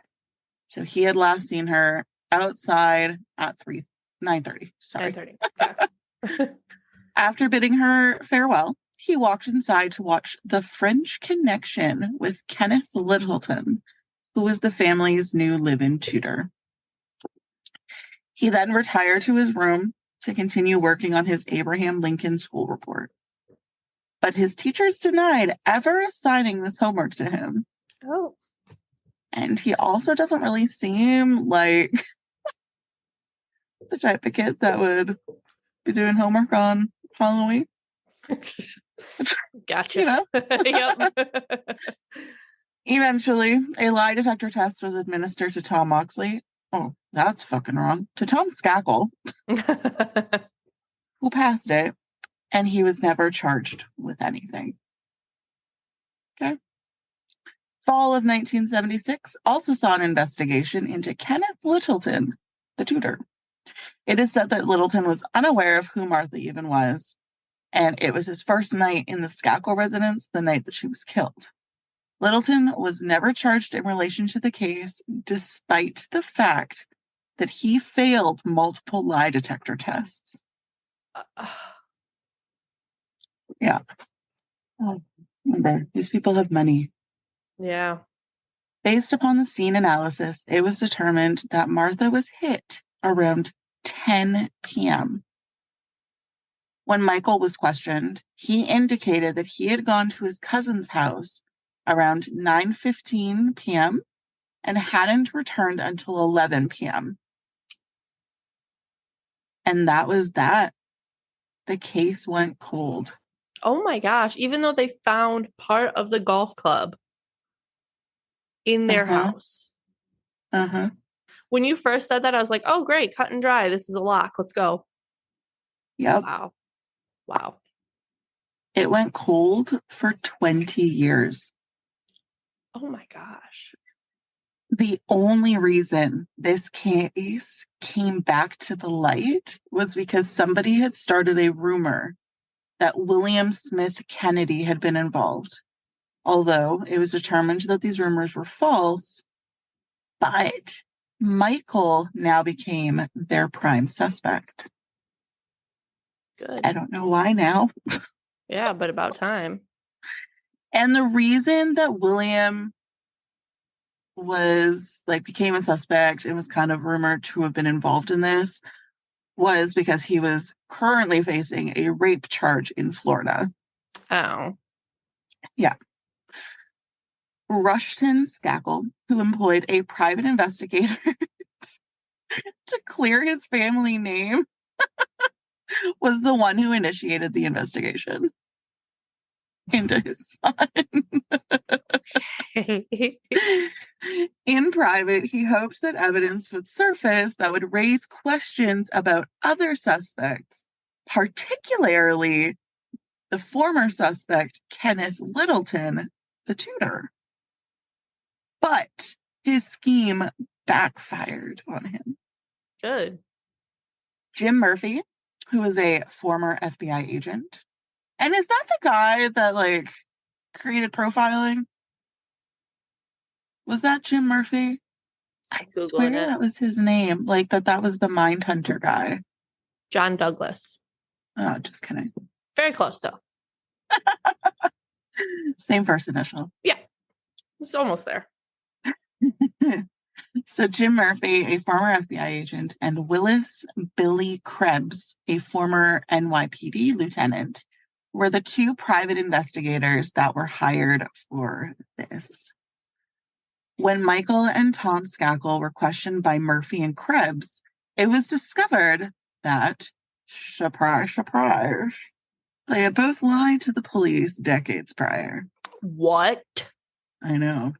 Speaker 2: So he had last seen her outside at 9:30. Sorry.
Speaker 1: 9:30. Okay.
Speaker 2: After bidding her farewell, he walked inside to watch The French Connection with Kenneth Littleton, who was the family's new live-in tutor. He then retired to his room to continue working on his Abraham Lincoln School report. But his teachers denied ever assigning this homework to him.
Speaker 1: Oh.
Speaker 2: And he also doesn't really seem like the type of kid that would be doing homework on Halloween.
Speaker 1: Gotcha.
Speaker 2: You know?
Speaker 1: Yep.
Speaker 2: Eventually, a lie detector test was administered to Tom Moxley. Oh, that's fucking wrong. To Tom Skakel, who passed it, and he was never charged with anything. Okay. Fall of 1976 also saw an investigation into Kenneth Littleton, the tutor. It is said that Littleton was unaware of who Martha even was, and it was his first night in the Skakel residence the night that she was killed. Littleton was never charged in relation to the case, despite the fact that he failed multiple lie detector tests. Yeah. Oh, remember, these people have money.
Speaker 1: Yeah.
Speaker 2: Based upon the scene analysis, it was determined that Martha was hit around 10 p.m. When Michael was questioned, he indicated that he had gone to his cousin's house around 9:15 p.m. and hadn't returned until 11 p.m. And that was that. The case went cold.
Speaker 1: Oh my gosh. Even though they found part of the golf club in their house.
Speaker 2: Uh-huh.
Speaker 1: When you first said that, I was like, oh, great. Cut and dry. This is a lock. Let's go.
Speaker 2: Yep.
Speaker 1: Wow.
Speaker 2: It went cold for 20 years.
Speaker 1: Oh my gosh.
Speaker 2: The only reason this case came back to the light was because somebody had started a rumor that William Smith Kennedy had been involved. Although it was determined that these rumors were false, but Michael now became their prime suspect.
Speaker 1: Good.
Speaker 2: I don't know why now.
Speaker 1: Yeah, but about time.
Speaker 2: And the reason that William became a suspect and was kind of rumored to have been involved in this was because he was currently facing a rape charge in Florida.
Speaker 1: Oh.
Speaker 2: Yeah. Rushton Skakel, who employed a private investigator to clear his family name, was the one who initiated the investigation into his son. In private, he hoped that evidence would surface that would raise questions about other suspects, particularly the former suspect, Kenneth Littleton, the tutor. But his scheme backfired on him.
Speaker 1: Good.
Speaker 2: Jim Murphy, who was a former FBI agent, and is that the guy that created profiling? Was that Jim Murphy? I swear that was his name. Like that was the Mindhunter guy.
Speaker 1: John Douglas.
Speaker 2: Oh, just kidding.
Speaker 1: Very close, though.
Speaker 2: Same first initial.
Speaker 1: Yeah. It's almost there.
Speaker 2: So Jim Murphy, a former FBI agent, and Willis Billy Krebs, a former NYPD lieutenant, were the two private investigators that were hired for this. When Michael and Tom Skakel were questioned by Murphy and Krebs, it was discovered that, surprise, surprise, they had both lied to the police decades prior.
Speaker 1: What?
Speaker 2: I know.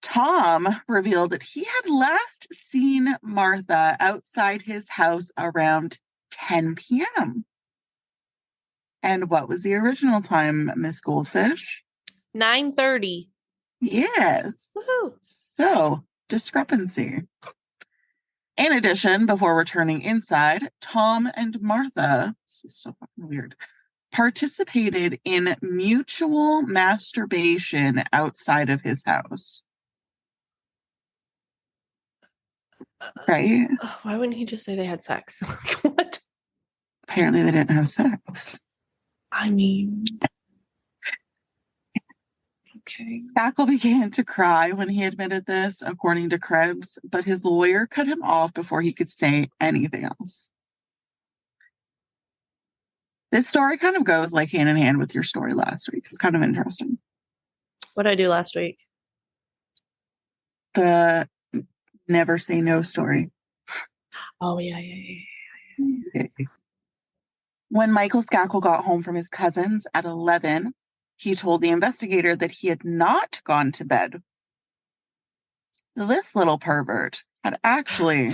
Speaker 2: Tom revealed that he had last seen Martha outside his house around 10 p.m. And what was the original time, Miss Goldfish?
Speaker 1: 9:30.
Speaker 2: Yes.
Speaker 1: Woohoo.
Speaker 2: So, discrepancy. In addition, before returning inside, Tom and Martha, this is so fucking weird, participated in mutual masturbation outside of his house. Right?
Speaker 1: Why wouldn't he just say they had sex? What?
Speaker 2: Apparently they didn't have sex.
Speaker 1: I mean, okay.
Speaker 2: Skakel began to cry when he admitted this, according to Krebs, but his lawyer cut him off before he could say anything else. This story kind of goes like hand in hand with your story last week. It's kind of interesting.
Speaker 1: What did I do last week?
Speaker 2: The never say no story.
Speaker 1: Oh, yeah.
Speaker 2: When Michael Skakel got home from his cousins at 11, he told the investigator that he had not gone to bed. This little pervert had actually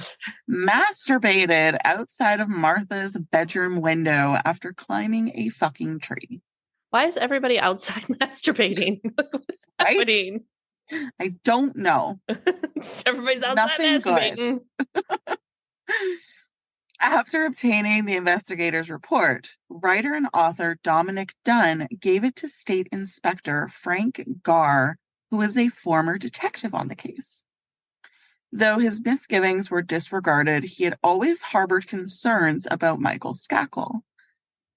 Speaker 2: masturbated outside of Martha's bedroom window after climbing a fucking tree.
Speaker 1: Why is everybody outside masturbating? What's happening?
Speaker 2: I don't know.
Speaker 1: Everybody's outside masturbating.
Speaker 2: After obtaining the investigator's report, writer and author Dominic Dunn gave it to State Inspector Frank Garr, who was a former detective on the case. Though his misgivings were disregarded, he had always harbored concerns about Michael Skakel,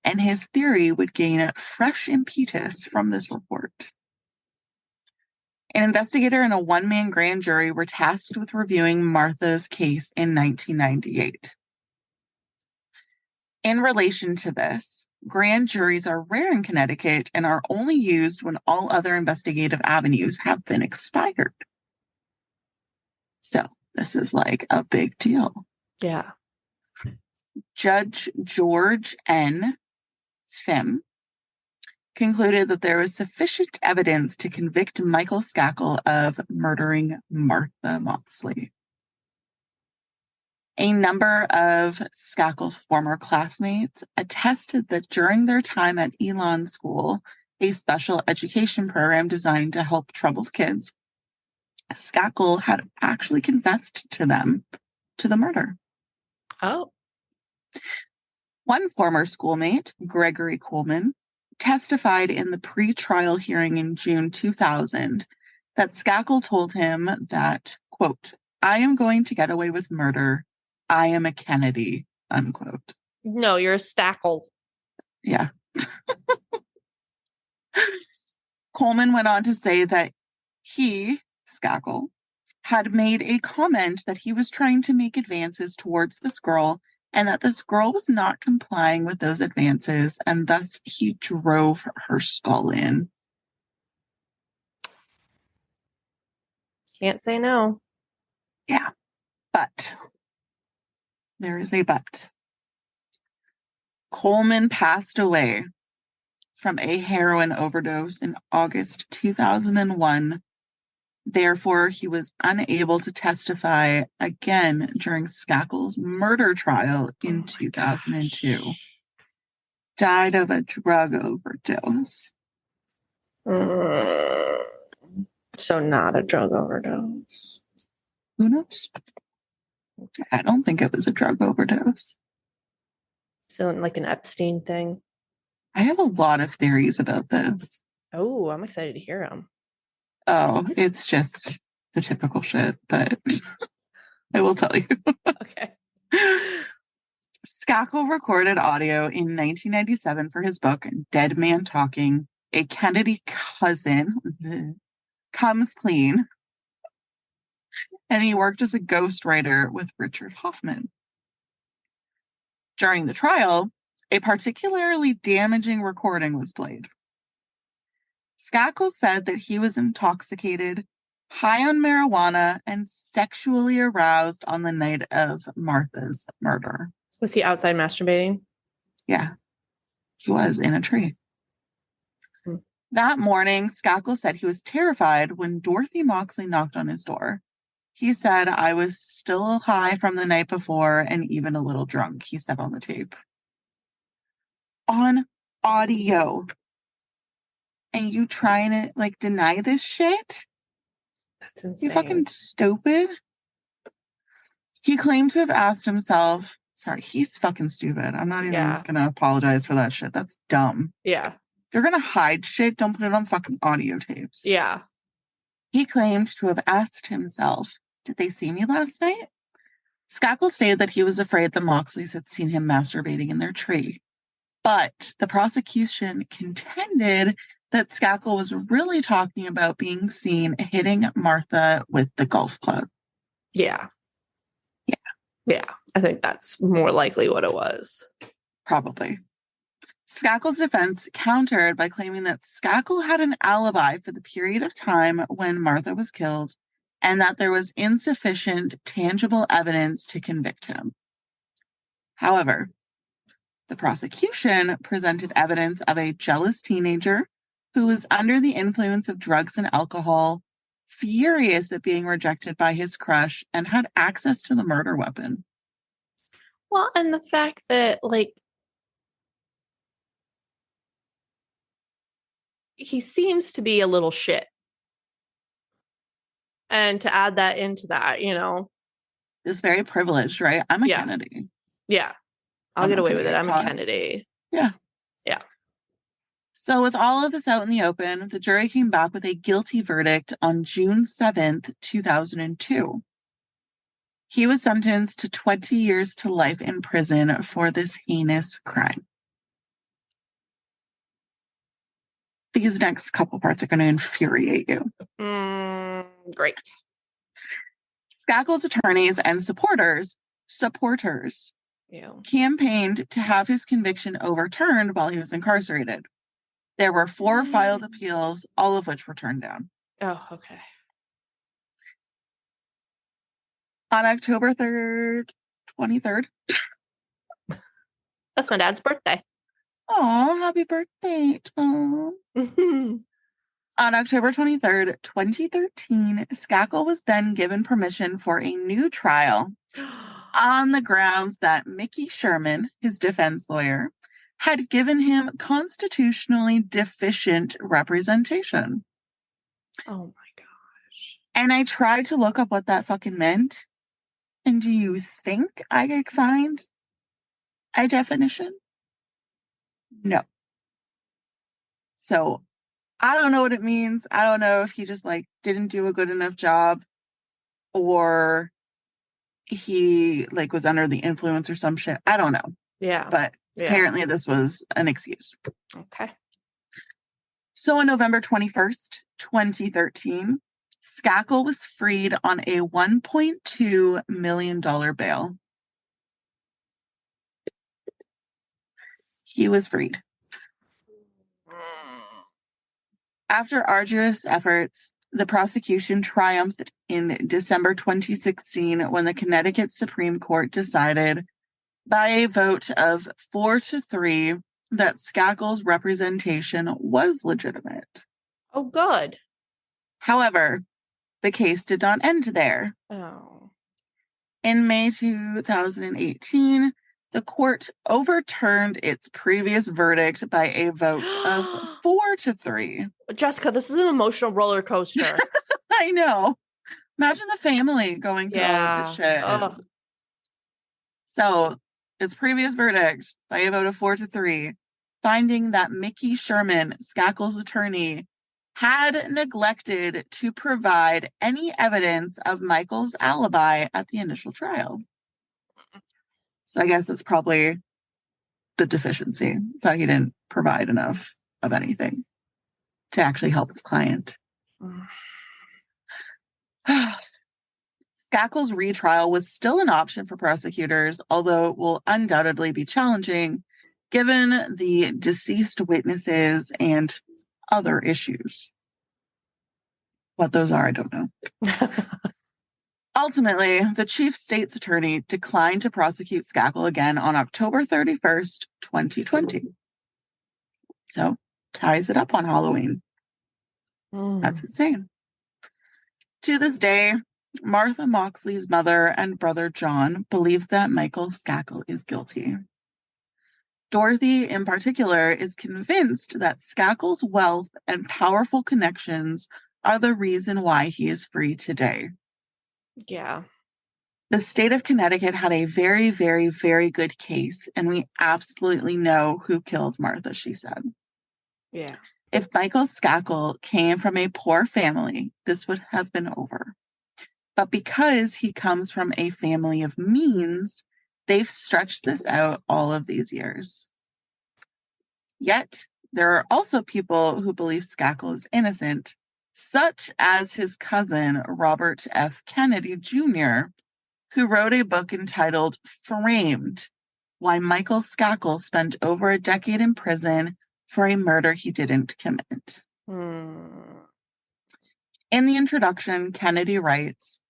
Speaker 2: and his theory would gain fresh impetus from this report. An investigator and a one-man grand jury were tasked with reviewing Martha's case in 1998. In relation to this, grand juries are rare in Connecticut and are only used when all other investigative avenues have been expired. So this is like a big deal.
Speaker 1: Yeah.
Speaker 2: Judge George N. Thim concluded that there was sufficient evidence to convict Michael Skakel of murdering Martha Moxley. A number of Skakel's former classmates attested that during their time at Elon School, a special education program designed to help troubled kids, Skakel had actually confessed to them to the murder.
Speaker 1: Oh.
Speaker 2: One former schoolmate, Gregory Coleman, testified in the pre-trial hearing in June 2000 that Skakel told him that, quote, "I am going to get away with murder. I am a Kennedy," unquote.
Speaker 1: No, you're a Stackle.
Speaker 2: Yeah. Coleman went on to say that he, Skakel, had made a comment that he was trying to make advances towards this girl and that this girl was not complying with those advances, and thus he drove her skull in.
Speaker 1: Can't say no.
Speaker 2: Yeah, but there is a but. Coleman passed away from a heroin overdose in August 2001. Therefore, he was unable to testify again during Skakel's murder trial in 2002. Gosh. Died of a drug overdose.
Speaker 1: So not a drug overdose.
Speaker 2: Who knows? I don't think it was a drug overdose.
Speaker 1: So like an Epstein thing?
Speaker 2: I have a lot of theories about this.
Speaker 1: Oh, I'm excited to hear them.
Speaker 2: Oh, it's just the typical shit, but I will tell you.
Speaker 1: Okay.
Speaker 2: Skakel recorded audio in 1997 for his book, Dead Man Talking, A Kennedy Cousin Comes Clean, and he worked as a ghostwriter with Richard Hoffman. During the trial, a particularly damaging recording was played. Skakel said that he was intoxicated, high on marijuana, and sexually aroused on the night of Martha's murder.
Speaker 1: Was he outside masturbating?
Speaker 2: Yeah, he was in a tree. That morning, Skakel said he was terrified when Dorothy Moxley knocked on his door. He said, I was still high from the night before and even a little drunk, he said on the tape. On audio. And you trying to, like, deny this shit?
Speaker 1: That's insane.
Speaker 2: You fucking stupid. He claimed to have asked himself, sorry, he's fucking stupid. I'm not even gonna apologize for that shit. That's dumb.
Speaker 1: Yeah.
Speaker 2: If you're gonna hide shit, don't put it on fucking audio tapes.
Speaker 1: Yeah.
Speaker 2: He claimed to have asked himself, did they see me last night? Skakel stated that he was afraid the Moxleys had seen him masturbating in their tree. But the prosecution contended that Skakel was really talking about being seen hitting Martha with the golf club.
Speaker 1: Yeah.
Speaker 2: Yeah.
Speaker 1: Yeah. I think that's more likely what it was.
Speaker 2: Probably. Skakel's defense countered by claiming that Skakel had an alibi for the period of time when Martha was killed and that there was insufficient tangible evidence to convict him. However, the prosecution presented evidence of a jealous teenager who was under the influence of drugs and alcohol, furious at being rejected by his crush, and had access to the murder weapon.
Speaker 1: Well, and the fact that, like, he seems to be a little shit. And to add that into that, you know.
Speaker 2: Is very privileged, right? I'm a Kennedy.
Speaker 1: Yeah. I'll get away with it. I'm a Kennedy.
Speaker 2: Yeah.
Speaker 1: Yeah.
Speaker 2: So with all of this out in the open, the jury came back with a guilty verdict on June 7th, 2002. He was sentenced to 20 years to life in prison for this heinous crime. These next couple parts are going to infuriate you.
Speaker 1: Great.
Speaker 2: Skakel's attorneys and supporters campaigned to have his conviction overturned while he was incarcerated. There were 4 filed appeals, all of which were turned down.
Speaker 1: Oh, okay.
Speaker 2: On October 23rd.
Speaker 1: That's my dad's birthday.
Speaker 2: Oh, happy birthday, Tom. On October 23rd, 2013, Skakel was then given permission for a new trial on the grounds that Mickey Sherman, his defense lawyer, had given him constitutionally deficient representation.
Speaker 1: Oh my gosh.
Speaker 2: And I tried to look up what that fucking meant. And do you think I could find a definition? No. So I don't know what it means. I don't know if he just like didn't do a good enough job or he like was under the influence or some shit. I don't know.
Speaker 1: Yeah.
Speaker 2: But apparently this was an excuse.
Speaker 1: Okay.
Speaker 2: So on November 21st, 2013, Skakel was freed on a $1.2 million bail. He was freed. After arduous efforts, the prosecution triumphed in December 2016 when the Connecticut Supreme Court decided by a vote of 4-3 that Skakel's representation was legitimate.
Speaker 1: Oh, good.
Speaker 2: However, the case did not end there.
Speaker 1: Oh.
Speaker 2: In May 2018, the court overturned its previous verdict by a vote of 4-3.
Speaker 1: Jessica, this is an emotional roller coaster.
Speaker 2: I know. Imagine the family going through all of this shit.
Speaker 1: Ugh.
Speaker 2: So, its previous verdict by a vote of 4-3, finding that Mickey Sherman, Skakel's attorney, had neglected to provide any evidence of Michael's alibi at the initial trial. So I guess it's probably the deficiency. It's that he didn't provide enough of anything to actually help his client. Skakel's retrial was still an option for prosecutors, although it will undoubtedly be challenging given the deceased witnesses and other issues. What those are, I don't know. Ultimately, the chief state's attorney declined to prosecute Skakel again on October 31st, 2020. So, ties it up on Halloween. That's insane. To this day, Martha Moxley's mother and brother John believe that Michael Skakel is guilty. Dorothy, in particular, is convinced that Skakel's wealth and powerful connections are the reason why he is free today.
Speaker 1: Yeah.
Speaker 2: The state of Connecticut had a very, very, very good case, and we absolutely know who killed Martha, she said.
Speaker 1: Yeah.
Speaker 2: If Michael Skakel came from a poor family, this would have been over. But because he comes from a family of means, they've stretched this out all of these years. Yet, there are also people who believe Skakel is innocent, such as his cousin, Robert F. Kennedy Jr., who wrote a book entitled Framed: Why Michael Skakel Spent Over a Decade in Prison for a Murder He Didn't Commit. In the introduction, Kennedy writes,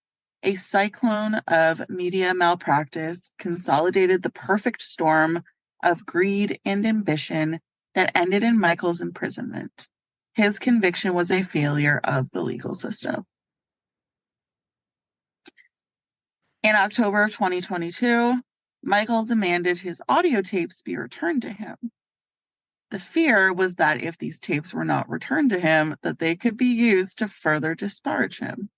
Speaker 2: "A cyclone of media malpractice consolidated the perfect storm of greed and ambition that ended in Michael's imprisonment. His conviction was a failure of the legal system." In October of 2022, Michael demanded his audio tapes be returned to him. The fear was that if these tapes were not returned to him, that they could be used to further disparage him.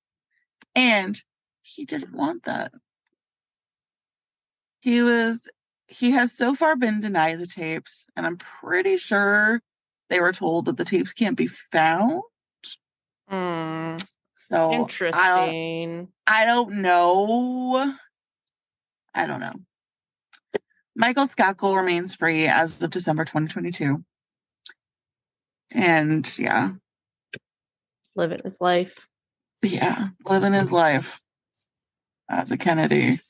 Speaker 2: And he didn't want that. He has so far been denied the tapes, and I'm pretty sure they were told that the tapes can't be found. So
Speaker 1: interesting.
Speaker 2: I don't know. Michael Skakel remains free as of December 2022. And yeah.
Speaker 1: Living his life.
Speaker 2: Yeah, living his life as a Kennedy.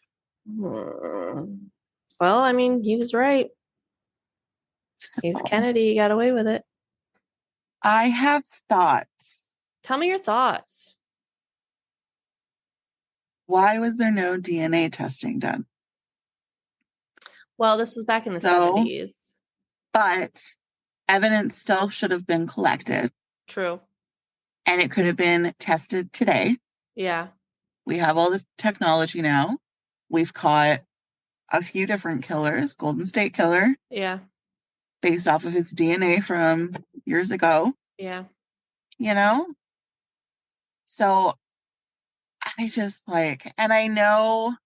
Speaker 1: Well, I mean, he was right. He's Kennedy. He got away with it.
Speaker 2: I have thoughts.
Speaker 1: Tell me your thoughts.
Speaker 2: Why was there no DNA testing done?
Speaker 1: Well, this was back in the 70s.
Speaker 2: But evidence still should have been collected.
Speaker 1: True.
Speaker 2: And it could have been tested today.
Speaker 1: Yeah.
Speaker 2: We have all the technology now. We've caught a few different killers. Golden State Killer.
Speaker 1: Yeah.
Speaker 2: Based off of his DNA from years ago.
Speaker 1: Yeah.
Speaker 2: You know? So I just and I know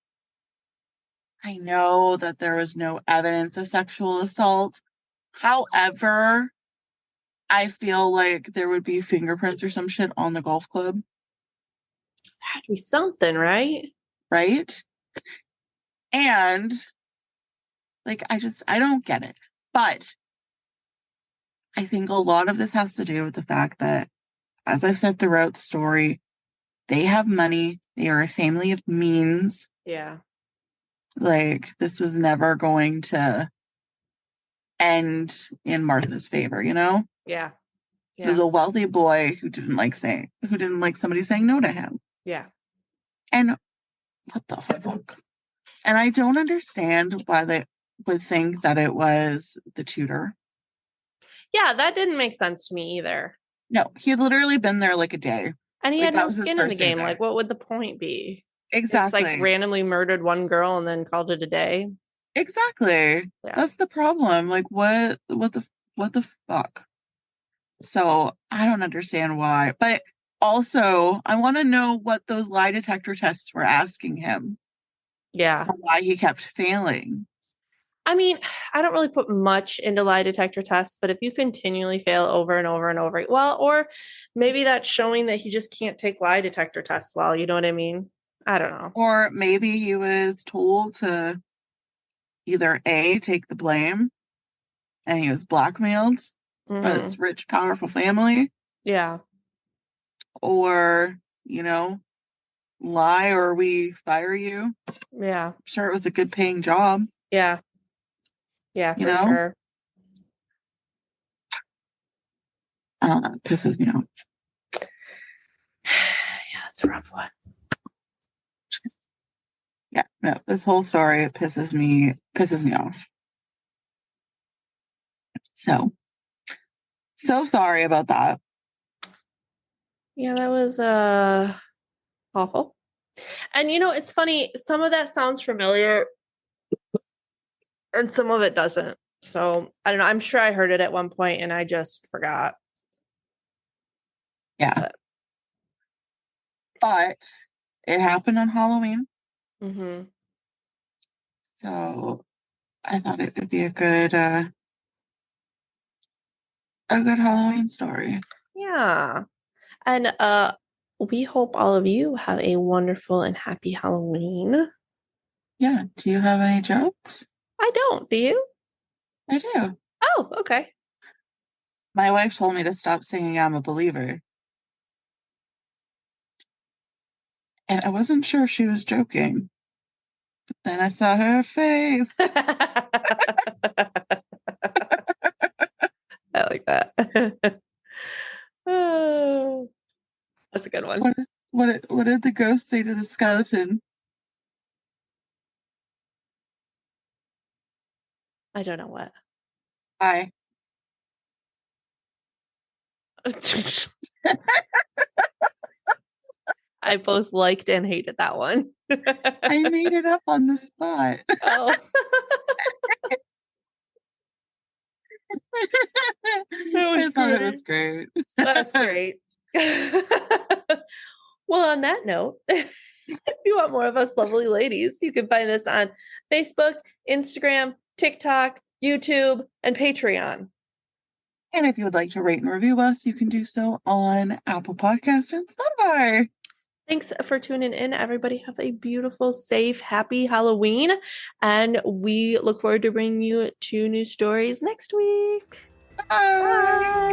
Speaker 2: that there was no evidence of sexual assault. However, I feel like there would be fingerprints or some shit on the golf club.
Speaker 1: There had to be something, right?
Speaker 2: Right? And I don't get it. But I think a lot of this has to do with the fact that, as I've said throughout the story, they have money. They are a family of means.
Speaker 1: Yeah.
Speaker 2: This was never going to end in Martha's favor, you know?
Speaker 1: Yeah.
Speaker 2: He was a wealthy boy who didn't like somebody saying no to him.
Speaker 1: Yeah.
Speaker 2: And what the fuck? And I don't understand why they would think that it was the tutor.
Speaker 1: Yeah, that didn't make sense to me either.
Speaker 2: No, he had literally been there a day.
Speaker 1: And he had no skin in the game. What would the point be?
Speaker 2: Exactly.
Speaker 1: It's randomly murdered one girl and then called it a day.
Speaker 2: Exactly. Yeah. That's the problem. What the fuck? So I don't understand why. But also, I want to know what those lie detector tests were asking him.
Speaker 1: Yeah.
Speaker 2: Why he kept failing.
Speaker 1: I mean, I don't really put much into lie detector tests, but if you continually fail over and over and over, well, or maybe that's showing that he just can't take lie detector tests well, you know what I mean? I don't know.
Speaker 2: Or maybe he was told to either A, take the blame, and he was blackmailed by this rich, powerful family.
Speaker 1: Yeah.
Speaker 2: Or, lie or we fire you.
Speaker 1: Yeah.
Speaker 2: I'm sure it was a good paying job.
Speaker 1: Yeah. Yeah, for sure.
Speaker 2: I don't know. It pisses me off.
Speaker 1: Yeah, that's a rough one.
Speaker 2: Yeah, no, this whole story, it pisses me off. So sorry about that.
Speaker 1: Yeah, that was awful. And it's funny, some of that sounds familiar and some of it doesn't. So I don't know. I'm sure I heard it at one point and I just forgot.
Speaker 2: Yeah. But it happened on Halloween.
Speaker 1: Mm-hmm.
Speaker 2: So I thought it would be a good Halloween story.
Speaker 1: Yeah. And we hope all of you have a wonderful and happy Halloween.
Speaker 2: Yeah. Do you have any jokes?
Speaker 1: I don't. Do you?
Speaker 2: I do.
Speaker 1: Oh, okay.
Speaker 2: My wife told me to stop singing I'm a Believer. And I wasn't sure if she was joking. But then I saw her face.
Speaker 1: I like that. Oh, that's a good one.
Speaker 2: What did the ghost say to the skeleton?
Speaker 1: I don't know what.
Speaker 2: Hi.
Speaker 1: I both liked and hated that one.
Speaker 2: I made it up on the spot.
Speaker 1: Oh.
Speaker 2: I thought it was great.
Speaker 1: That's great. Well, on that note, if you want more of us lovely ladies, you can find us on Facebook, Instagram, TikTok, YouTube, and Patreon.
Speaker 2: And if you would like to rate and review us, you can do so on Apple Podcasts and Spotify.
Speaker 1: Thanks for tuning in. Everybody have a beautiful, safe, happy Halloween. And we look forward to bringing you 2 new stories next week.
Speaker 2: Bye. Bye.